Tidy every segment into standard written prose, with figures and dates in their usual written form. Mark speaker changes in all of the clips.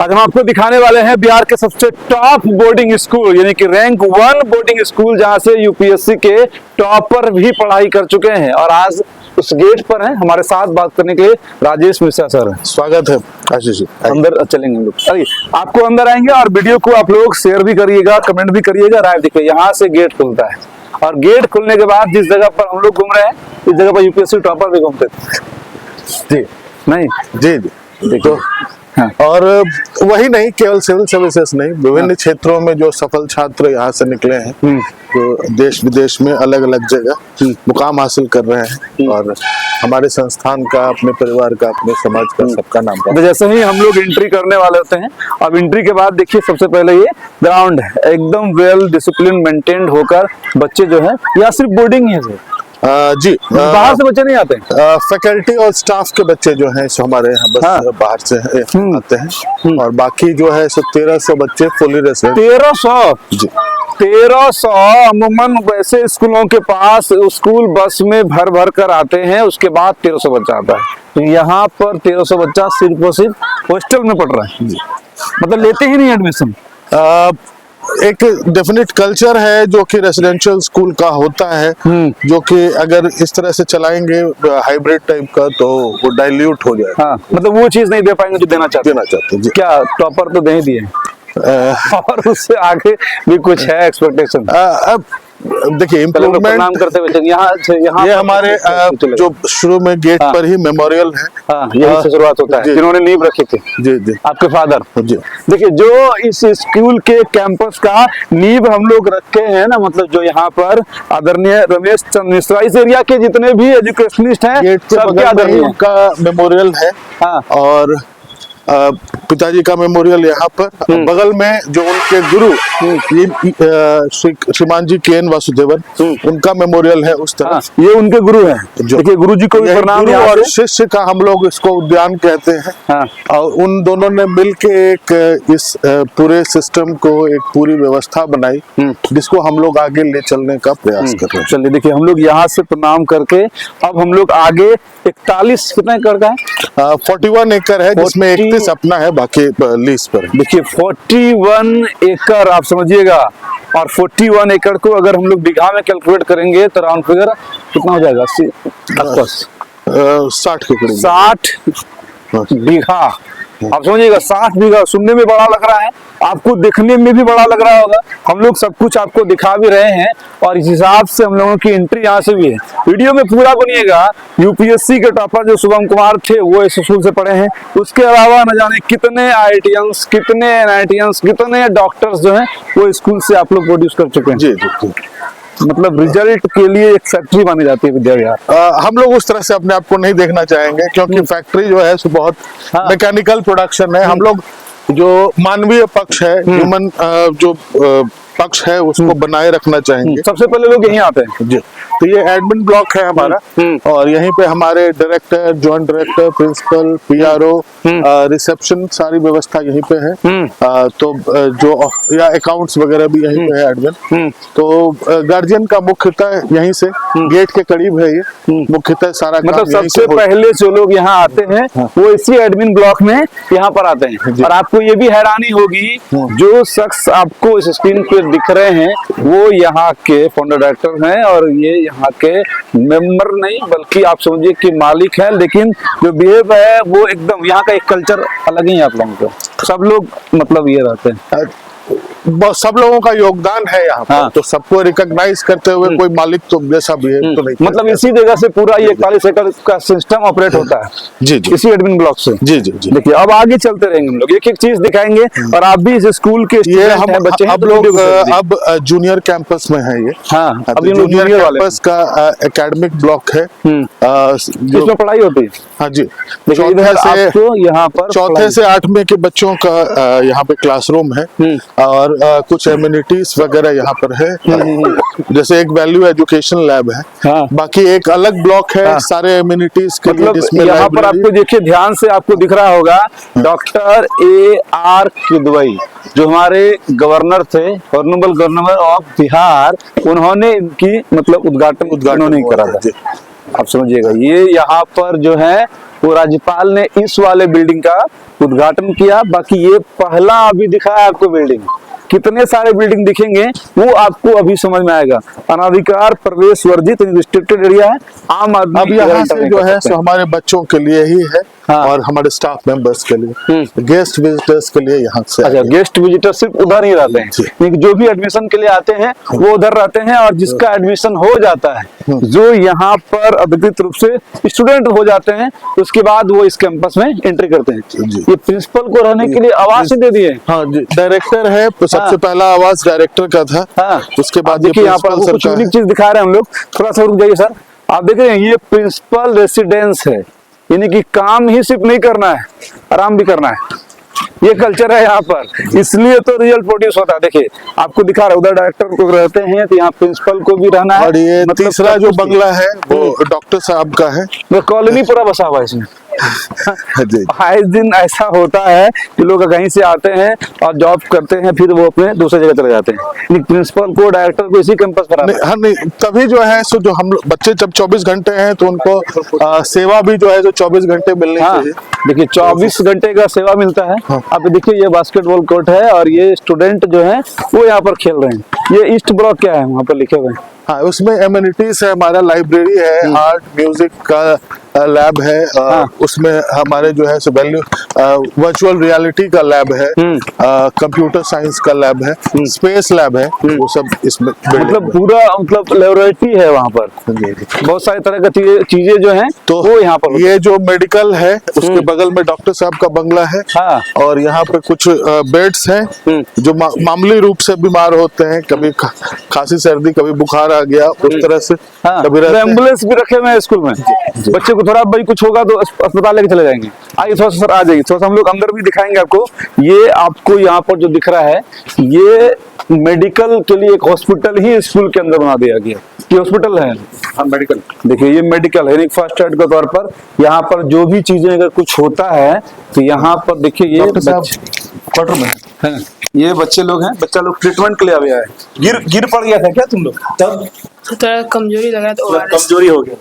Speaker 1: आज हम आपको दिखाने वाले हैं बिहार के सबसे टॉप बोर्डिंग स्कूल यानी कि रैंक 1 बोर्डिंग स्कूल, जहां से यूपीएससी के टॉपर भी पढ़ाई कर चुके हैं। और आज उस गेट पर हैं हमारे साथ बात करने के लिए राजेश मिश्रा सर।
Speaker 2: स्वागत है आशीष जी।
Speaker 1: अंदर चलेंगे हम लोग। अरे आपको अंदर आएंगे और वीडियो को आप लोग शेयर भी करिएगा, कमेंट भी करिएगा। राय देखिए, यहाँ से गेट खुलता है और गेट खुलने के बाद जिस जगह पर हम लोग घूम रहे हैं इस जगह पर यूपीएससी टॉपर भी घूमते थे। जी नहीं जी देखो। हाँ।
Speaker 2: और वही नहीं, केवल सिविल सर्विसेज नहीं, विभिन्न क्षेत्रों में जो सफल छात्र यहाँ से निकले हैं, जो देश विदेश में अलग अलग जगह मुकाम हासिल कर रहे हैं और हमारे संस्थान का, अपने परिवार का, अपने समाज का, सबका नाम
Speaker 1: तो जैसे ही हम लोग एंट्री करने वाले होते हैं, अब एंट्री के बाद देखिए सबसे पहले ये ग्राउंड है, एकदम वेल डिसिप्लिन मेंटेन्ड होकर बच्चे जो है, या सिर्फ बोर्डिंग ही है
Speaker 2: जी,
Speaker 1: बाहर से बच्चे नहीं आते हैं।
Speaker 2: फैकल्टी और स्टाफ के बच्चे जो हैं सो हमारे यहाँ बस बाहर से आते हैं और बाकी जो है सो 1300 बच्चे फुली रेसिडेंट।
Speaker 1: 1300
Speaker 2: जी,
Speaker 1: 1300 अमूमन वैसे स्कूलों के पास स्कूल बस में भर भर कर आते हैं, उसके बाद 1300 बच्चा आता है। तो यहाँ पर 1300 बच्चा सिर्फ और सिर्फ हॉस्टल में पढ़ रहा है, मतलब लेते ही नहीं एडमिशन।
Speaker 2: एक डेफिनेट कल्चर है जो कि रेसिडेंशियल स्कूल का होता है, जो कि अगर इस तरह से चलाएंगे हाइब्रिड टाइप का तो वो डाइल्यूट हो जाए।
Speaker 1: हाँ, मतलब वो चीज नहीं दे पाएंगे जो देना चाहते
Speaker 2: जी।
Speaker 1: क्या टॉपर तो दे ही दिए और उससे आगे भी कुछ है एक्सपेक्टेशन?
Speaker 2: अब देखिए इम्प्रूवमेंट
Speaker 1: करते हुए यहाँ
Speaker 2: ये हमारे जो शुरू में गेट पर ही मेमोरियल है।
Speaker 1: हाँ, यही से शुरुआत होता है, जिन्होंने नींव रखी थी।
Speaker 2: जी जी,
Speaker 1: आपके फादर
Speaker 2: जी।
Speaker 1: देखिए, जो इस स्कूल के कैंपस का नींव हम लोग रखे हैं ना, मतलब जो यहाँ पर आदरणीय रमेश चंद्र मिश्रा, इस एरिया के जितने भी एजुकेशनिस्ट हैं
Speaker 2: गेट के बगल में उनका मेमोरियल है। हाँ। और पिताजी का मेमोरियल यहाँ पर, बगल में जो उनके गुरु श्रीमान जी के एन वासुदेवन, उनका मेमोरियल है उस तरह।
Speaker 1: ये उनके गुरु हैं, देखिए गुरु जी को भी प्रणाम।
Speaker 2: और शिष्य का हम लोग इसको उद्यान कहते हैं। हाँ। और उन दोनों ने मिलके एक इस पूरे सिस्टम को एक पूरी व्यवस्था बनाई, जिसको हम लोग आगे ले चलने का प्रयास कर रहे हैं।
Speaker 1: चलिए देखिए, हम लोग यहाँ से प्रणाम करके अब हम लोग आगे 41 कितना एकड़ का है?
Speaker 2: 41 एकड़ है, जिसमें 31 अपना है, बाकी लीज पर।
Speaker 1: देखिए 41 एकड़ आप समझिएगा, और 41 एकड़ को अगर हम लोग बीघा में कैलकुलेट करेंगे तो राउंड फिगर कितना हो जाएगा?
Speaker 2: 60 के करीब।
Speaker 1: 60 बीघा आप समझिएगा। 60 बीघा सुनने में बड़ा लग रहा है, आपको देखने में भी बड़ा लग रहा होगा। हम लोग सब कुछ आपको दिखा भी रहे हैं और इस हिसाब से हम लोगों की एंट्री यहाँ से भी है। वीडियो में पूरा बनिएगा। यूपीएससी के टॉपर जो शुभम कुमार थे वो इस स्कूल से पढ़े हैं, उसके अलावा न जाने कितने आईआईटीएंस, कितने एनआईटीएंस, कितने डॉक्टर्स जो हैं वो स्कूल से आप लोग प्रोड्यूस कर चुके हैं।
Speaker 2: जी जी,
Speaker 1: मतलब रिजल्ट के लिए एक फैक्ट्री मानी जाती है विद्या विहार।
Speaker 2: हम लोग उस तरह से अपने आप को नहीं देखना चाहेंगे, क्योंकि फैक्ट्री जो है सो बहुत मैकेनिकल प्रोडक्शन है। हम लोग जो मानवीय पक्ष है, ह्यूमन जो पक्ष है, उसको बनाए रखना चाहेंगे।
Speaker 1: सबसे पहले लोग यहीं आते हैं
Speaker 2: जी। तो ये एडमिन ब्लॉक है हमारा, और यहीं पे हमारे director, joint director, principal, PRO, reception, सारी व्यवस्था यहीं पे है। तो जो या अकाउंट्स वगैरह भी यहीं पे है एडमिन। तो गार्जियन का मुख्यतः यहीं से गेट के करीब है, ये मुख्यतः सारा
Speaker 1: मतलब सबसे पहले जो लोग यहाँ आते हैं वो इसी एडमिन ब्लॉक में यहाँ पर आते हैं। और आपको ये भी हैरानी होगी, जो शख्स आपको इस स्क्रीन पे दिख रहे हैं वो यहाँ के फाउंडर डायरेक्टर हैं, और ये यहाँ के मेंबर नहीं बल्कि आप समझिए कि मालिक है। लेकिन जो बिहेव है वो एकदम, यहाँ का एक कल्चर अलग ही है आप लोगों को। सब लोग मतलब ये रहते हैं,
Speaker 2: सब लोगों का योगदान है यहाँ पर। तो सबको रिकॉग्नाइज करते हुए कोई मालिक तो जैसा बिहेव तो नहीं,
Speaker 1: मतलब इसी जगह से पूरा ये 41 एकड़ का सिस्टम ऑपरेट होता है।
Speaker 2: जी जी,
Speaker 1: इसी एडमिन ब्लॉक से।
Speaker 2: जी जी जी।
Speaker 1: देखिए अब आगे चलते रहेंगे हम लोग, एक एक चीज दिखाएंगे। और आप भी इस स्कूल के
Speaker 2: ये हम बच्चे अब लोग अब जूनियर कैंपस में है ये।
Speaker 1: हाँ,
Speaker 2: अभी जूनियर कैंपस का एकेडमिक ब्लॉक है,
Speaker 1: जिसमें पढ़ाई होती है।
Speaker 2: हाँ जी,
Speaker 1: यहाँ पर
Speaker 2: 4th से 8वीं के बच्चों का यहाँ पे क्लासरूम है, और कुछ एमिनिटीज वगैरह यहाँ पर है। जैसे एक वैल्यू एजुकेशन लैब है। हाँ। बाकी एक अलग ब्लॉक है सारे एमिनिटीज के लिए, जिसमें
Speaker 1: यहाँ पर आपको देखिए ध्यान से आपको दिख रहा होगा डॉक्टर AR किदवई, जो हमारे गवर्नर थे, ऑनरेबल गवर्नर ऑफ बिहार, उन्होंने इनकी मतलब उद्घाटन नहीं करा था। आप समझिएगा, ये यहाँ पर जो है वो राज्यपाल ने इस वाले बिल्डिंग का उद्घाटन किया। बाकी ये पहला अभी दिखाया आपको बिल्डिंग, कितने सारे बिल्डिंग दिखेंगे वो आपको अभी समझ में आएगा। अनाधिकार प्रवेश वर्जित रिस्ट्रिक्टेड एरिया है, आम आदमी
Speaker 2: अब यहाँ से जो है सो हमारे बच्चों के लिए ही है,
Speaker 1: हाँ।
Speaker 2: और हमारे स्टाफ मेंबर्स के लिए, गेस्ट विजिटर्स के लिए यहाँ से।
Speaker 1: अच्छा, गेस्ट विजिटर सिर्फ उधर ही रहते हैं, लेकिन जो भी एडमिशन के लिए आते हैं वो उधर रहते हैं, और जिसका एडमिशन हो जाता है, जो यहाँ पर अधिकृत रूप से स्टूडेंट हो जाते हैं, उसके बाद वो इस कैंपस में एंट्री करते हैं। ये प्रिंसिपल को रहने के लिए आवास दे दिए।
Speaker 2: हाँ जी, डायरेक्टर है, सबसे पहला आवास डायरेक्टर का था।
Speaker 1: हाँ।
Speaker 2: उसके बाद
Speaker 1: देखिए यहाँ पर कुछ यूनिक चीज दिखा रहे हैं हम लोग, थोड़ा सा रुक जाइए सर। आप देख रहे हैं ये प्रिंसिपल रेसिडेंस है, यानी कि काम ही सिर्फ नहीं करना है, आराम भी करना है, ये कल्चर है यहाँ पर, इसलिए तो रिजल्ट प्रोड्यूस होता है। देखिए आपको दिखा रहा है, उधर डायरेक्टर को रहते हैं तो यहाँ प्रिंसिपल को भी रहना है।
Speaker 2: और ये
Speaker 1: मतलब
Speaker 2: तीसरा जो बंगला है वो डॉक्टर साहब का है,
Speaker 1: वो कॉलोनी पूरा बसा हुआ है इसमें।
Speaker 2: जी।
Speaker 1: आए दिन ऐसा होता है कि लोग कहीं से आते हैं और जॉब करते हैं, फिर वो अपने दूसरे जगह चले जाते हैं। प्रिंसिपल को, डायरेक्टर को इसी कैंपस पर आना है।
Speaker 2: हाँ नहीं, तभी जो है सो जो हम बच्चे जब 24 घंटे हैं तो उनको सेवा भी जो है जो 24 घंटे मिलनी
Speaker 1: हाँ,
Speaker 2: चाहिए।
Speaker 1: देखिए 24 घंटे का सेवा मिलता है। आप देखिए ये बास्केटबॉल कोर्ट है, और ये स्टूडेंट जो है वो यहाँ पर खेल रहे हैं। ये ईस्ट ब्लॉक क्या है वहाँ पर लिखे हुए हैं?
Speaker 2: हाँ, उसमें एमिनिटीज है, हमारा लाइब्रेरी है, आर्ट म्यूजिक का लैब है, उसमें हमारे जो है सो वैल्यू वर्चुअल रियलिटी का लैब है, कंप्यूटर साइंस का लैब है, स्पेस लैब है, वो सब इसमें
Speaker 1: मतलब पूरा मतलब लेबोरेटरी है वहाँ पर, बहुत सारी तरह की चीजें जो हैं
Speaker 2: तो
Speaker 1: वो यहाँ पर।
Speaker 2: ये जो मेडिकल है उसके बगल में डॉक्टर साहब का बंगला है।
Speaker 1: हाँ।
Speaker 2: और यहाँ पे कुछ बेड्स हैं जो मामूली रूप से बीमार होते हैं, कभी खांसी सर्दी, कभी बुखार आ गया, उस तरह से
Speaker 1: हाँ,
Speaker 2: कभी
Speaker 1: एम्बुलेंस भी रखे हुए हैं स्कूल में। बच्चे को थोड़ा भाई कुछ होगा तो अस्पताल लेके चले जाएंगे। आइए थोड़ा सा सर आ जाइए, थोड़ा सा हम लोग अंदर भी दिखाएंगे आपको। ये आपको यहाँ पर जो दिख रहा है, ये मेडिकल के लिए एक हॉस्पिटल ही स्कूल के अंदर बना दिया गया। ये हॉस्पिटल है, हाँ मेडिकल। देखिए ये मेडिकल है, फर्स्ट एड के तौर पर यहाँ पर जो भी चीजें अगर कुछ होता है तो यहाँ पर देखिए ये क्वार्टर में है। ये बच्चे लोग हैं, बच्चा लोग ट्रीटमेंट के लिए आया है। गिर पड़ गया था क्या तुम लोग? तब
Speaker 3: थोड़ा कमजोरी लगा तो
Speaker 1: कमजोरी हो गया।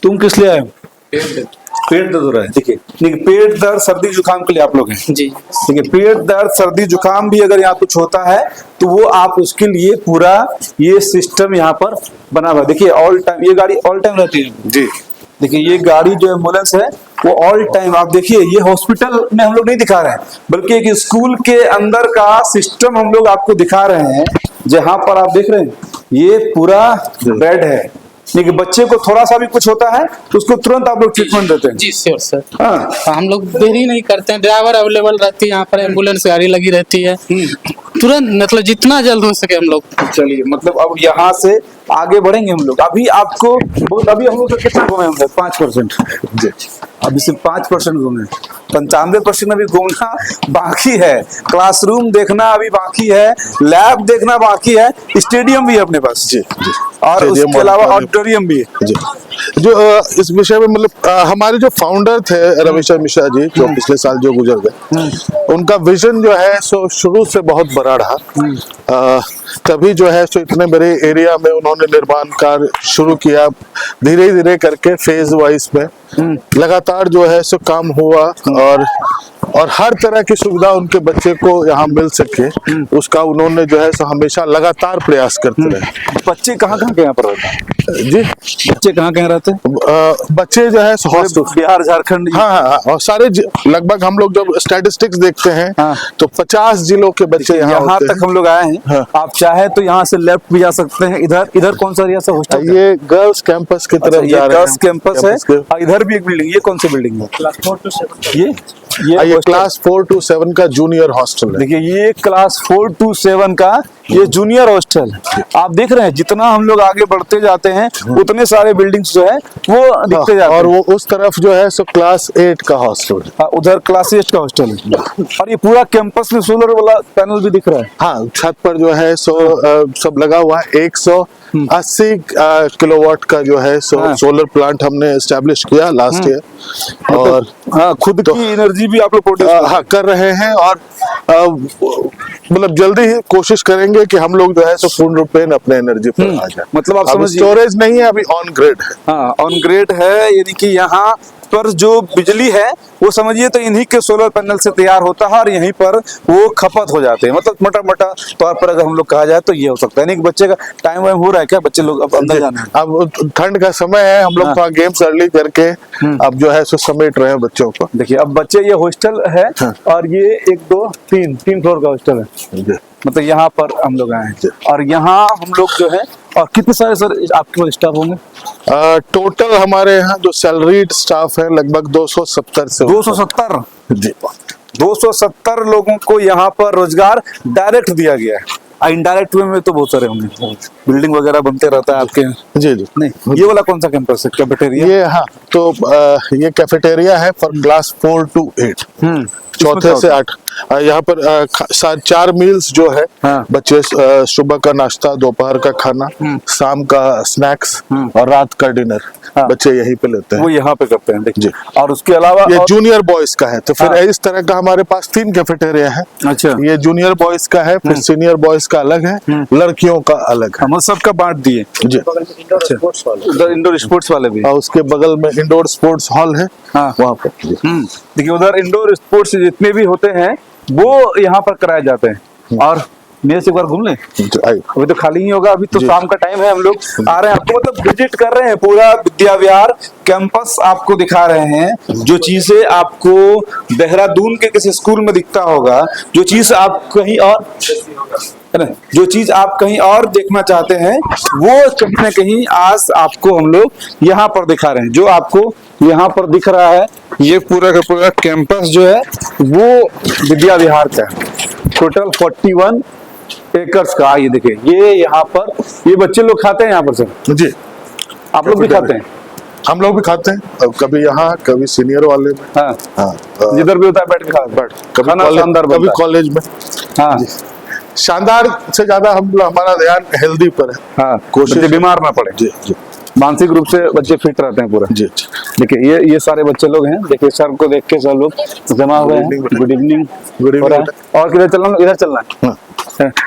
Speaker 1: तुम किस लिए आए हो? पेट दर्द हो रहा है। देखिए पेट दर्द, सर्दी जुकाम के लिए आप लोग हैं।
Speaker 3: जी।
Speaker 1: देखिए पेट दर्द, सर्दी जुकाम भी अगर यहाँ कुछ होता है तो वो आप उसके लिए पूरा ये सिस्टम यहाँ पर बना हुआ है। देखिए ऑल टाइम ये गाड़ी ऑल टाइम रहती है जी। देखिए ये गाड़ी जो एम्बुलेंस है वो ऑल टाइम, आप देखिए ये हॉस्पिटल में हम लोग नहीं दिखा रहे हैं, बल्कि एक स्कूल के अंदर का सिस्टम हम लोग आपको दिखा रहे हैं, जहां पर आप देख रहे हैं ये पूरा बेड है। लेकिन बच्चे को थोड़ा सा भी कुछ होता है तो उसको तुरंत आप लोग ट्रीटमेंट देते हैं।
Speaker 3: जी श्योर सर।
Speaker 1: हाँ,
Speaker 3: हम लोग देरी नहीं करते हैं, ड्राइवर अवेलेबल रहती है यहाँ पर, एम्बुलेंस गाड़ी लगी रहती है, तुरंत मतलब जितना जल्द हो सके हम लोग।
Speaker 1: चलिए मतलब अब यहाँ से आगे बढ़ेंगे हम लोग। अभी आपको अभी हम लोग कितना घूमे होंगे? 5%। अभी सिर्फ 5% घूमे, 95% अभी घूमना बाकी है। क्लासरूम देखना अभी बाकी है, लैब देखना बाकी है, स्टेडियम भी है अपने पास जी, और उसके अलावा ऑडिटोरियम भी है जी।
Speaker 2: जो इस विषय में मतलब हमारे जो फाउंडर थे रविशंकर मिश्रा जी, जो पिछले साल जो गुजर गए, उनका विजन जो है सो शुरू से बहुत बड़ा रहा। तभी जो है सो इतने बड़े एरिया में उन्होंने निर्माण कार्य शुरू किया, धीरे धीरे करके फेज वाइज में लगातार जो है सो काम हुआ, और हर तरह की सुविधा उनके बच्चे को यहाँ मिल सके, उसका उन्होंने जो है सो हमेशा लगातार प्रयास करते रहे।
Speaker 1: बच्चे कहाँ के यहाँ पर रहते हैं
Speaker 2: जी?
Speaker 1: बच्चे कहाँ रहते हैं?
Speaker 2: बच्चे जो है हॉस्टल
Speaker 1: बिहार, झारखंड।
Speaker 2: हाँ, और सारे लगभग हम लोग जब स्टैटिस्टिक्स देखते हैं तो 50 जिलों के बच्चे यहाँ
Speaker 1: तक हम लोग आए हैं। आप चाहे तो यहाँ से लेफ्ट भी जा सकते हैं। इधर कौन सा एरिया से हॉस्टल?
Speaker 2: ये गर्ल्स कैंपस की तरफ जा रहे हैं।
Speaker 1: गर्ल्स कैंपस है। और इधर भी एक बिल्डिंग, ये कौन सी बिल्डिंग है?
Speaker 3: Class 4 to 7।
Speaker 2: ये क्लास 4 to 7 का जूनियर हॉस्टल है।
Speaker 1: देखिए ये क्लास 4 to 7 का ये जूनियर हॉस्टल है। आप देख रहे हैं जितना हम लोग आगे बढ़ते जाते हैं उतने सारे बिल्डिंग्स जो है वो दिखते जाते हैं।
Speaker 2: और वो उस तरफ जो है सो क्लास 8 का हॉस्टल है।
Speaker 1: उधर क्लास 8 का हॉस्टल है। और ये पूरा कैंपस में सोलर वाला पैनल भी दिख रहा है।
Speaker 2: हाँ, छत पर जो है सो सब लगा हुआ है। 180 किलोवाट का जो है सो सोलर प्लांट हमने एस्टेब्लिश किया लास्ट ईयर, और
Speaker 1: हाँ खुद की एनर्जी भी आप लोग प्रोड्यूस
Speaker 2: कर रहे हैं, और मतलब जल्दी ही कोशिश करेंगे कि हम लोग जो है सो पूर्ण रूप में अपने एनर्जी पर आ जाए।
Speaker 1: मतलब आप समझिए
Speaker 2: स्टोरेज नहीं है, अभी ऑन ग्रिड है।
Speaker 1: हाँ ऑन ग्रिड है, यानी कि यहाँ पर जो बिजली है वो समझिए तो इन्हीं के सोलर पैनल से तैयार होता है और यहीं पर वो खपत हो जाते हैं। मतलब मोटा मोटा तौर पर अगर हम लोग कहा जाए तो ये हो सकता है। नहीं कि बच्चे का टाइम वाइम हो रहा है क्या, बच्चे लोग अब अंदर जाना है?
Speaker 2: अब ठंड का समय है, हम लोग थोड़ा गेम्स अर्ली करके अब जो है सो समेट रहे हैं बच्चों को।
Speaker 1: देखिए अब बच्चे, ये हॉस्टल है और ये 1 2 3 फ्लोर का हॉस्टल है। मतलब यहाँ पर हम लोग आए हैं और यहाँ हम लोग जो है, और कितने सारे सर आपके पास स्टाफ होंगे?
Speaker 2: टोटल हमारे यहाँ जो सैलरीड स्टाफ है लगभग 270 से
Speaker 1: 270
Speaker 2: जी
Speaker 1: 270 लोगों को यहाँ पर रोजगार डायरेक्ट दिया गया है। इनडायरेक्ट वे में तो बहुत सारे होंगे, बिल्डिंग वगैरह बनते रहता है आपके।
Speaker 2: जी जी
Speaker 1: नहीं, ये वाला कौन सा कैंपस है, कैफेटेरिया?
Speaker 2: ये हाँ, तो ये कैफेटेरिया है फॉर क्लास 4 to 8, चौथे से 8। यहाँ पर 4 मील्स जो है,
Speaker 1: हाँ।
Speaker 2: बच्चे सुबह का नाश्ता, दोपहर का खाना, शाम का स्नैक्स और रात का डिनर
Speaker 1: हाँ।
Speaker 2: बच्चे यहीं पे लेते हैं।
Speaker 1: वो यहाँ पे करते हैं, देखिए।
Speaker 2: जी।
Speaker 1: और उसके अलावा
Speaker 2: ये
Speaker 1: और...
Speaker 2: जूनियर बॉयज का है, तो फिर
Speaker 1: हाँ।
Speaker 2: इस तरह का हमारे पास 3 कैफेटेरिया है।
Speaker 1: अच्छा,
Speaker 2: ये जूनियर बॉयज का है, फिर सीनियर बॉयज का अलग है, लड़कियों का अलग है।
Speaker 1: हम सबका बांट दिए।
Speaker 2: जी।
Speaker 1: उधर इंडोर स्पोर्ट्स वाले भी।
Speaker 2: और उसके बगल में इंडोर स्पोर्ट्स हॉल है,
Speaker 1: हाँ।
Speaker 2: वहाँ पे। जी।
Speaker 1: देखिए उधर इंडोर स्पोर्ट्स जितने भी होते हैं वो यहाँ पर कराए जाते हैं। और मेरे से एक बार घूम लें,
Speaker 2: आइए।
Speaker 1: अभी तो खाली ही होगा, अभी तो
Speaker 2: जी।
Speaker 1: शाम का टाइम है, हम लोग आ रहे हैं आपको मतलब विजिट कर रहे हैं पूरा विद्या विहार कैंपस आपको दिखा रहे हैं। जो चीजें आपको देहरादून के किसी स्कूल में दिखता होगा, जो चीज आप कहीं और, है ना, जो चीज आप कहीं और देखना चाहते हैं वो कहीं ना कहीं आज आपको हम लोग यहाँ पर दिखा रहे हैं। जो आपको यहाँ पर दिख रहा है ये पूरा का पूरा कैंपस जो है वो विद्या विहार का है। टोटल 41 एकर्स का। ये देखिए, ये यहाँ पर ये बच्चे लोग खाते हैं यहाँ पर सर?
Speaker 2: जी,
Speaker 1: आप लोग भी खाते हैं?
Speaker 2: हम लोग भी खाते हैं, कभी यहाँ कभी सीनियर वाले में।
Speaker 1: हाँ,
Speaker 2: हाँ,
Speaker 1: जिधर भी होता है बैठ के खाते हैं। खाना शानदार
Speaker 2: कभी
Speaker 1: बनता है।
Speaker 2: कॉलेज में।
Speaker 1: हाँ
Speaker 2: शानदार से ज्यादा हमारा ध्यान हेल्दी पर है।
Speaker 1: हाँ,
Speaker 2: कोशिश
Speaker 1: बच्चे बीमार ना पड़े।
Speaker 2: जी जी
Speaker 1: मानसिक रूप से बच्चे फिट रहते हैं पूरा।
Speaker 2: जी।
Speaker 1: देखिए ये सारे बच्चे लोग हैं, देखिए सर को देख के सब लोग जमा हुए हैं। गुड इवनिंग हो रहा है। और किधर चलना, इधर चलना है।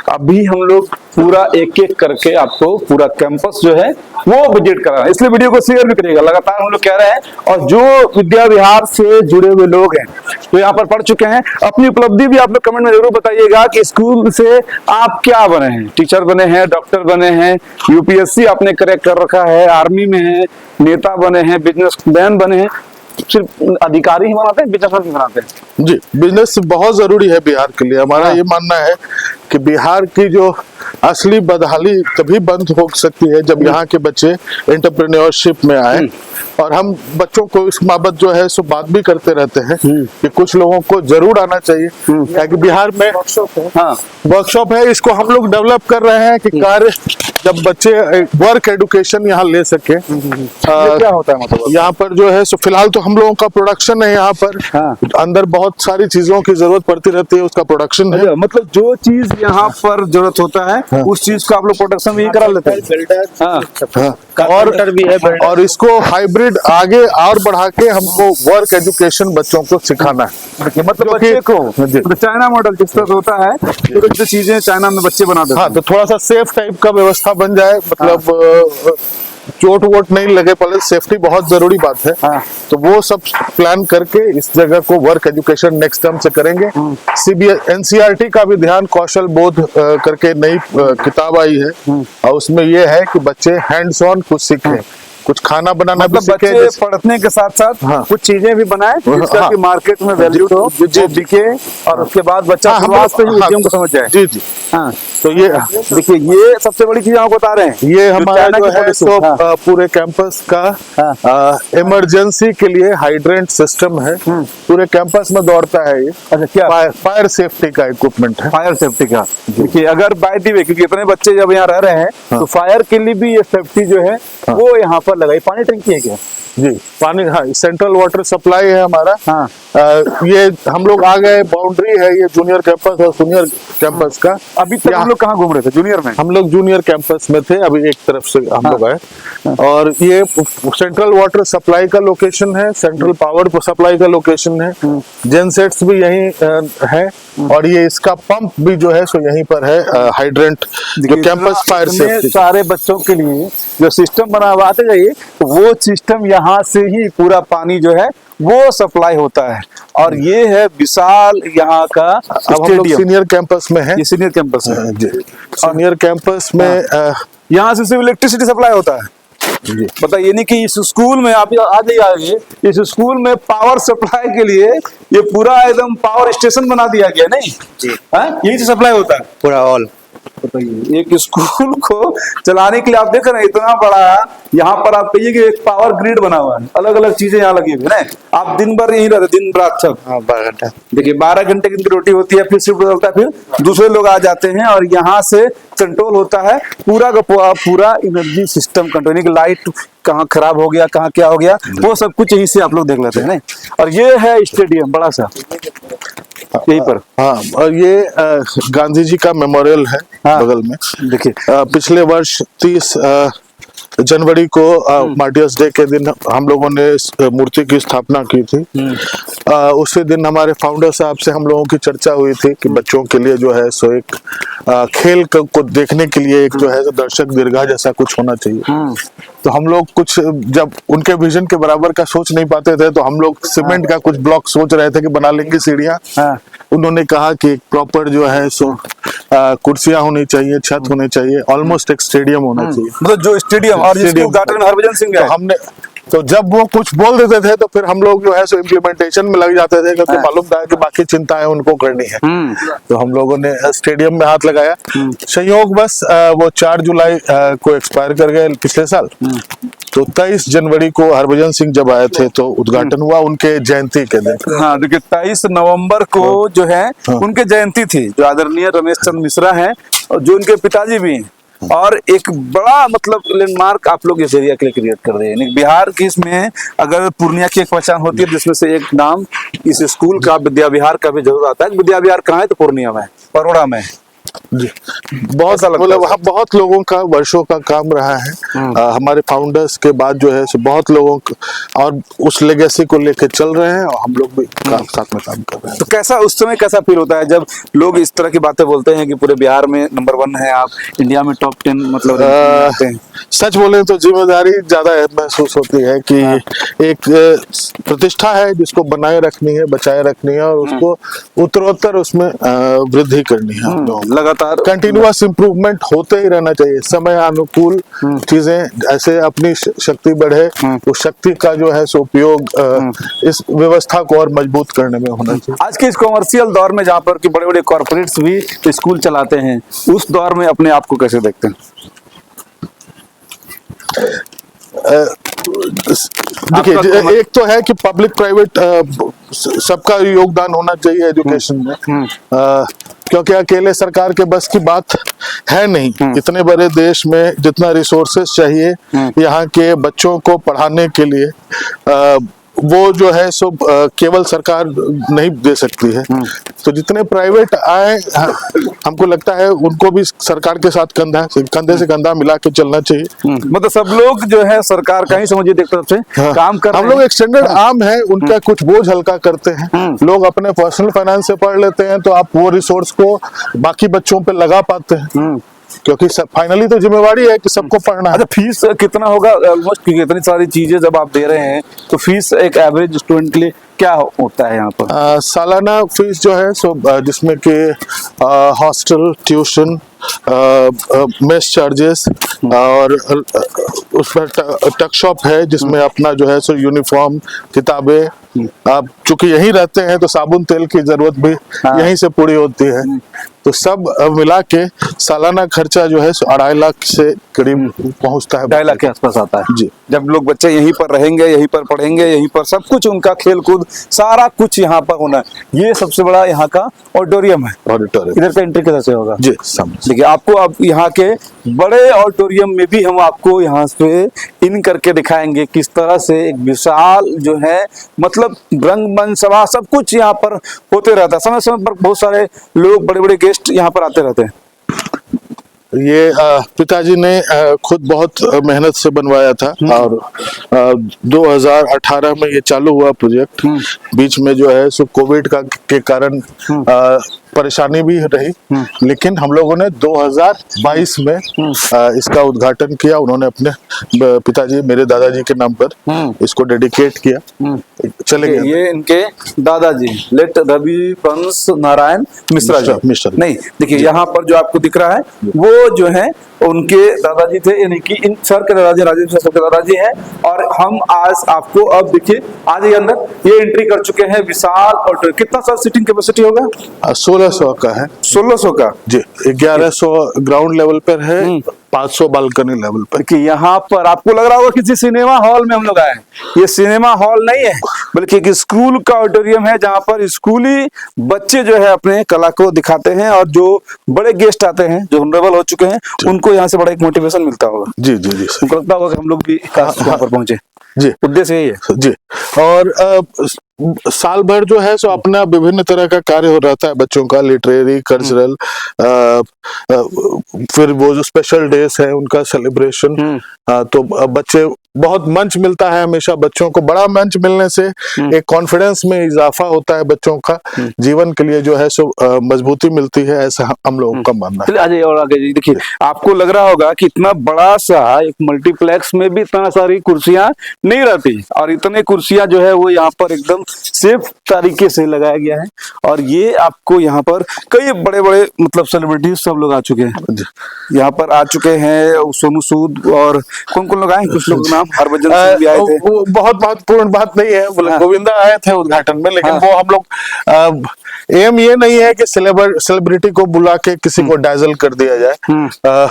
Speaker 1: अभी हम लोग पूरा एक एक करके आपको पूरा कैंपस जो है वो विजिट करा रहे हैं, इसलिए वीडियो को शेयर भी करिएगा। लगातार हम लोग कह रहे हैं, और जो विद्या विहार से जुड़े हुए लोग हैं तो यहाँ पर पढ़ चुके हैं, अपनी उपलब्धि भी आप लोग कमेंट में जरूर बताइएगा कि स्कूल से आप क्या बने हैं। टीचर बने हैं, डॉक्टर बने हैं, यूपीएससी आपने क्रैक कर रखा है, आर्मी में है, नेता बने हैं, बिजनेसमैन बने हैं। सिर्फ अधिकारी ही बनाते हैं, बिजनेसमैन भी बनाते हैं?
Speaker 2: जी, बिजनेस बहुत जरूरी है बिहार के लिए। हमारा ये मानना है कि बिहार की जो असली बदहाली तभी बंद हो सकती है जब यहाँ के बच्चे एंटरप्रेन्योरशिप में आए। और हम बच्चों को इस बाबत जो है सो बात भी करते रहते हैं कि कुछ लोगों को जरूर आना चाहिए, क्योंकि बिहार में वर्कशॉप है, इसको हम लोग डेवलप कर रहे हैं कि कार्य जब बच्चे वर्क एडुकेशन यहाँ ले सके।
Speaker 1: क्या होता है मतलब
Speaker 2: यहाँ पर जो है सो फिलहाल तो हम लोगों का प्रोडक्शन है यहाँ पर।
Speaker 1: हाँ।
Speaker 2: अंदर बहुत सारी चीजों की जरूरत पड़ती रहती है, उसका प्रोडक्शन है।
Speaker 1: मतलब जो चीज यहाँ पर जरूरत होता है उस चीज का आप लोग प्रोडक्शन भी करा लेते हैं।
Speaker 2: हाँ। और इसको हाइब्रिड आगे और बढ़ा के हमको वर्क एजुकेशन बच्चों को सिखाना है।
Speaker 1: मतलब बच्चे को तो चाइना मॉडल जिस तरह होता है तो चीजें चाइना में बच्चे बना देते हैं।
Speaker 2: हाँ, तो थोड़ा सा सेफ टाइप का व्यवस्था बन जाए, मतलब चोट वोट नहीं लगे, पहले सेफ्टी बहुत जरूरी बात है।
Speaker 1: हाँ।
Speaker 2: तो वो सब प्लान करके इस जगह को वर्क एजुकेशन नेक्स्ट टर्म से करेंगे। एनसीईआरटी का भी ध्यान कौशल बोध करके नई किताब आई है, और उसमें ये है कि बच्चे हैंड्स ऑन कुछ सीखें, कुछ खाना बनाना भी
Speaker 1: मतलब
Speaker 2: सीखे।
Speaker 1: बच्चे पढ़ने के साथ साथ
Speaker 2: हाँ।
Speaker 1: कुछ चीजें भी बनाए जिसका
Speaker 2: हाँ।
Speaker 1: कि मार्केट में वैल्यू हो, वो बिके, और उसके बाद बच्चा शुरुआत से ही उद्यम को समझ जाए।
Speaker 2: जी जी।
Speaker 1: हाँ,
Speaker 2: तो ये
Speaker 1: देखिए ये सबसे बड़ी चीज आपको बता रहे हैं।
Speaker 2: ये हमारा
Speaker 1: चाइना
Speaker 2: जो
Speaker 1: की
Speaker 2: है
Speaker 1: policy।
Speaker 2: तो
Speaker 1: हाँ।
Speaker 2: पूरे कैंपस का इमरजेंसी के लिए हाइड्रेंट सिस्टम है, पूरे कैंपस में दौड़ता है ये।
Speaker 1: अच्छा, क्या
Speaker 2: फायर सेफ्टी का इक्विपमेंट है।
Speaker 1: फायर सेफ्टी का? देखिए अगर बाय द वे, क्योंकि इतने बच्चे जब यहाँ रह रहे हैं तो फायर के लिए भी ये सेफ्टी जो है वो यहाँ पर लगाई। पानी टंकी है क्या?
Speaker 2: जी, पानी, हाँ, सेंट्रल वाटर सप्लाई है हमारा।
Speaker 1: हाँ।
Speaker 2: ये हम लोग आ गए, बाउंड्री है ये जूनियर कैंपस और सीनियर कैंपस का।
Speaker 1: अभी तक हम लोग कहाँ घूम रहे थे? जूनियर में?
Speaker 2: हम लोग जूनियर कैंपस में थे, अभी एक तरफ से हम लोग आए। और ये सेंट्रल वाटर सप्लाई का लोकेशन है, सेंट्रल पावर सप्लाई का लोकेशन है, जेनसेट्स भी यहीं है, और ये इसका पंप भी जो है सो यहीं पर है, हाइड्रेंट जो कैंपस फायर सेफ्टी।
Speaker 1: सारे बच्चों के लिए जो सिस्टम बना हुआ, आते जाइए, तो वो सिस्टम यहाँ यहाँ से ही पूरा पानी जो है वो सप्लाई होता है। और ये है विशाल यहाँ का
Speaker 2: अब हम लोग
Speaker 1: स्टेडियम।
Speaker 2: सीनियर कैंपस में है।
Speaker 1: ये सीनियर कैंपस है
Speaker 2: जी, सीनियर कैंपस में
Speaker 1: यहाँ से सिर्फ इलेक्ट्रिसिटी सप्लाई होता है।
Speaker 2: जी।
Speaker 1: बताइए, नहीं कि इस स्कूल में आप आ जाइए आगे, इस स्कूल में पावर सप्लाई के लिए ये पूरा एकदम पावर स्टेशन बना दिया गया, नहीं यही से सप्लाई होता है
Speaker 4: पूरा ऑल।
Speaker 1: बताइए, एक स्कूल को चलाने के लिए आप देख रहे हैं इतना बड़ा यहाँ पर आप कहिए कि एक पावर ग्रिड बना हुआ है, अलग अलग चीजें यहाँ लगी हुई है। आप दिन भर यहीं रहते, दिन रात सब।
Speaker 4: हाँ 12 घंटा।
Speaker 1: देखिए 12 घंटे की इनकी रोटी होती है, फिर शिफ्ट बदलता है, फिर दूसरे लोग आ जाते हैं और यहाँ से कंट्रोल होता है पूरा का पूरा एनर्जी सिस्टम कंट्रोल। की लाइट कहाँ खराब हो गया, कहाँ क्या हो गया, वो सब कुछ यहीं से आप लोग देख लेते हैं। और ये है स्टेडियम बड़ा सा यहीं पर।
Speaker 2: हाँ, और ये गांधी जी का मेमोरियल है बगल में। देखिए पिछले वर्ष 30 जनवरी को मार्टियर्स डे के दिन हम लोगों ने इस मूर्ति की स्थापना की थी। उसी दिन हमारे फाउंडर साहब से हम लोगों की चर्चा हुई थी कि बच्चों के लिए जो है सो एक खेल को देखने के लिए एक जो है दर्शक दीर्घा जैसा कुछ होना चाहिए। तो हम लोग कुछ जब उनके विजन के बराबर का सोच नहीं पाते थे, तो हम लोग सीमेंट का कुछ ब्लॉक सोच रहे थे कि बना लेंगे सीढ़ियाँ। उन्होंने कहा कि प्रॉपर जो है सो कुर्सियां होनी चाहिए, छत होनी चाहिए, ऑलमोस्ट एक स्टेडियम होना चाहिए।
Speaker 1: मतलब जो स्टेडियम और जिसको उद्घाटन हरभजन सिंह
Speaker 2: तो हमने तो जब वो कुछ बोल देते थे तो फिर हम लोग जो है सो इम्प्लीमेंटेशन में लग जाते थे, क्योंकि मालूम था कि बाकी चिंताएं उनको करनी है। तो हम लोगों ने स्टेडियम में हाथ लगाया। संयोग बस वो 4 जुलाई को एक्सपायर कर गए पिछले साल। तो 23 जनवरी को हरभजन सिंह जब आए थे तो उद्घाटन हुआ उनके जयंती के दिन।
Speaker 1: हाँ देखिए 23 नवंबर को जो है उनके जयंती थी, जो आदरणीय रमेश चंद्र मिश्रा हैं और जो उनके पिताजी भी हैं। और एक बड़ा मतलब लैंडमार्क आप लोग इस एरिया के लिए क्रिएट कर रहे हैं। बिहार की इसमें अगर पूर्णिया की एक पहचान होती है जिसमें से एक नाम इस स्कूल का विद्या विहार का भी जरूर आता है। विद्या विहार कहाँ है? तो पूर्णिया में, परोड़ा में
Speaker 2: जी। बहुत मतलब वहाँ बहुत लोगों का वर्षों का काम रहा है। हमारे फाउंडर्स के बाद जो है बहुत लोगों और उस लेगेसी को लेकर चल रहे हैं और हम लोग भी साथ में काम कर रहे हैं।
Speaker 1: तो कैसा उस समय कैसा फील होता है जब लोग इस तरह की बातें बोलते हैं कि पूरे बिहार में नंबर 1 है आप, इंडिया में टॉप 10 मतलब
Speaker 2: सच बोले तो जिम्मेदारी ज्यादा महसूस होती है कि एक प्रतिष्ठा है जिसको बनाए रखनी है, बचाए रखनी है और उसको उत्तरोत्तर उसमें वृद्धि करनी है।
Speaker 1: लगातार
Speaker 2: कंटिन्यूअस इंप्रूवमेंट होते ही रहना चाहिए। समय अनुकूल चीजें ऐसे अपनी शक्ति बढ़े, उस शक्ति का जो है सो उपयोग इस व्यवस्था को और मजबूत करने में होना चाहिए।
Speaker 1: आज के इस कॉमर्शियल दौर में जहाँ पर कि बड़े बड़े कॉर्पोरेट्स भी स्कूल चलाते हैं, उस दौर में अपने आप को कैसे देखते हैं?
Speaker 2: देखिए एक तो है कि पब्लिक प्राइवेट सबका योगदान होना चाहिए एजुकेशन में, क्योंकि अकेले सरकार के बस की बात है नहीं। इतने बड़े देश में जितना रिसोर्सेस चाहिए यहाँ के बच्चों को पढ़ाने के लिए वो जो है सो केवल सरकार नहीं दे सकती है। तो जितने प्राइवेट आए हमको लगता है उनको भी सरकार के साथ कंधे से कंधा मिला के चलना चाहिए।
Speaker 1: मतलब सब लोग जो है सरकार का ही समझिए एक तरफ से काम कर रहे हैं।
Speaker 2: हम लोग एक स्टैंडर्ड आर्म है, उनका कुछ बोझ हल्का करते हैं। लोग अपने पर्सनल फाइनेंस से पढ़ लेते हैं तो आप वो रिसोर्स को बाकी बच्चों पे लगा पाते हैं, क्योंकि फाइनली तो जिम्मेवारी है कि सबको पढ़ना है।
Speaker 1: अच्छा फीस कितना होगा ऑलमोस्ट, क्योंकि इतनी सारी चीजें जब आप दे रहे हैं तो फीस एक एवरेज स्टूडेंट के लिए क्या होता है यहाँ पर?
Speaker 2: सालाना फीस जो है सो जिसमें कि हॉस्टल, ट्यूशन, मेस चार्जेस और उसमें टक शॉप है जिसमें अपना जो है सो यूनिफॉर्म, किताबें, आप चूंकि यहीं रहते हैं तो साबुन तेल की जरूरत भी यहीं से पूरी होती है। तो सब मिला के सालाना खर्चा जो है 2.5 लाख से करीब पहुंचता है।
Speaker 1: 2.5 लाख के आसपास आता है
Speaker 2: जी।
Speaker 1: जब लोग बच्चे यहीं पर रहेंगे, यहीं पर पढ़ेंगे, यहीं पर सब कुछ उनका खेल कूद सारा कुछ यहाँ पर होना है। ये सबसे बड़ा यहाँ का ऑडिटोरियम है।
Speaker 2: ऑडिटोरियम
Speaker 1: इधर का एंट्री कैसे से होगा?
Speaker 2: जी समझ।
Speaker 1: देखिए आपको अब यहाँ के बड़े ऑडिटोरियम में भी हम आपको यहाँ पे इन करके दिखाएंगे किस तरह से एक विशाल जो है मतलब रंगमंच सभा सब कुछ यहाँ पर होते रहता है। समय समय पर बहुत सारे लोग, बड़े बड़े गेस्ट यहाँ पर आते रहते हैं।
Speaker 2: ये पिताजी ने खुद बहुत मेहनत से बनवाया था और 2018 में ये चालू हुआ प्रोजेक्ट। बीच में जो है सो कोविड के कारण परेशानी भी रही, लेकिन हम लोगों ने 2022 में इसका उद्घाटन किया। उन्होंने अपने पिताजी, मेरे दादाजी के नाम पर इसको डेडिकेट किया। चले गए।
Speaker 1: ये इनके दादाजी लेट रवि वंश नारायण मिश्रा जी।
Speaker 2: मिश्रा।
Speaker 1: नहीं, देखिए यहाँ पर जो आपको दिख रहा है वो जो है उनके दादाजी थे, यानी कि इन सर के दादाजी राजेंद्र सर के दादाजी हैं। और हम आज आपको अब देखिए आज ये अंदर ये एंट्री कर चुके हैं विशाल ऑडिटोरियम। कितना सर सीटिंग कैपेसिटी होगा?
Speaker 2: 1600 का है।
Speaker 1: 1600 का
Speaker 2: जी। 1100 ग्राउंड लेवल पर है, 500 बालकनी लेवल पर।
Speaker 1: कि यहाँ पर आपको लग रहा होगा किसी सिनेमा हॉल में हम लोग आए हैं। ये सिनेमा हॉल नहीं है, बल्कि एक स्कूल का ऑडिटोरियम है, जहाँ पर स्कूली बच्चे जो है अपने कला को दिखाते हैं और जो बड़े गेस्ट आते हैं जो ऑनरेबल हो चुके हैं उनको यहाँ से बड़ा एक मोटिवेशन मिलता होगा।
Speaker 2: जी जी जी।
Speaker 1: उनको लगता होगा कि हम लोग भी यहाँ पर पहुंचे।
Speaker 2: जी,
Speaker 1: उद्देश्य यही है।
Speaker 2: जी। और साल भर जो है सो अपना विभिन्न तरह का कार्य हो रहता है बच्चों का, लिटरेरी, कल्चरल, फिर वो जो स्पेशल डेज है उनका सेलिब्रेशन। तो बच्चे बहुत मंच मिलता है हमेशा बच्चों को। बड़ा मंच मिलने से एक कॉन्फिडेंस में इजाफा होता है बच्चों का, जीवन के लिए जो है सो मजबूती मिलती है, ऐसा हम लोगों का मानना है।
Speaker 1: चलिए और आगे जी। देखिए आपको लग रहा होगा कि इतना बड़ा सा एक मल्टीप्लेक्स में भी इतना सारी कुर्सियां नहीं रहती, और इतने कुर्सियां जो है वो यहाँ पर एकदम सेफ तरीके से लगाया गया है। और ये आपको यहाँ पर कई बड़े बड़े मतलब सेलिब्रिटीज सब लोग आ चुके हैं, यहाँ पर आ चुके हैं। सोनू सूद और कौन कौन लोग आए, कुछ लोग नाम हरभजन सिंह भी आए थे।
Speaker 2: वो बहुत महत्वपूर्ण बात नहीं है, गोविंदा आए थे उद्घाटन में, लेकिन वो हम लोग एम ये नहीं है कि सेलिब्रिटी को बुला के किसी को डैजल कर दिया जाए।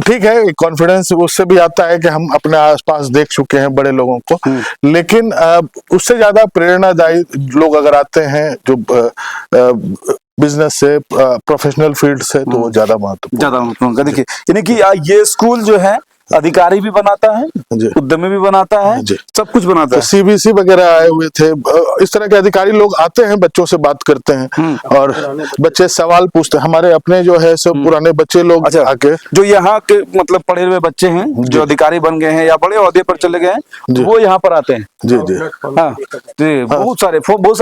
Speaker 2: ठीक है, कॉन्फिडेंस उससे भी आता है कि हम अपने आसपास देख चुके हैं बड़े लोगों को, लेकिन उससे ज्यादा प्रेरणादायी लोग अगर आते हैं जो बिजनेस से, प्रोफेशनल फील्ड से, तो वो ज्यादा महत्वपूर्ण।
Speaker 1: देखिए यानी कि ये स्कूल जो है अधिकारी भी बनाता है, उद्यमी भी बनाता है, सब कुछ बनाता है।
Speaker 2: सीबीसी वगैरह आए हुए थे, इस तरह के अधिकारी लोग आते हैं, बच्चों से बात करते हैं और बच्चे सवाल पूछते हैं। हमारे अपने जो है सब पुराने बच्चे लोग आके,
Speaker 1: जो यहाँ के मतलब पढ़े हुए बच्चे हैं जो अधिकारी बन गए हैं या बड़े ओहदे पर चले गए हैं, वो यहाँ पर आते हैं।
Speaker 2: जी जी।
Speaker 1: हाँ जी, बहुत सारे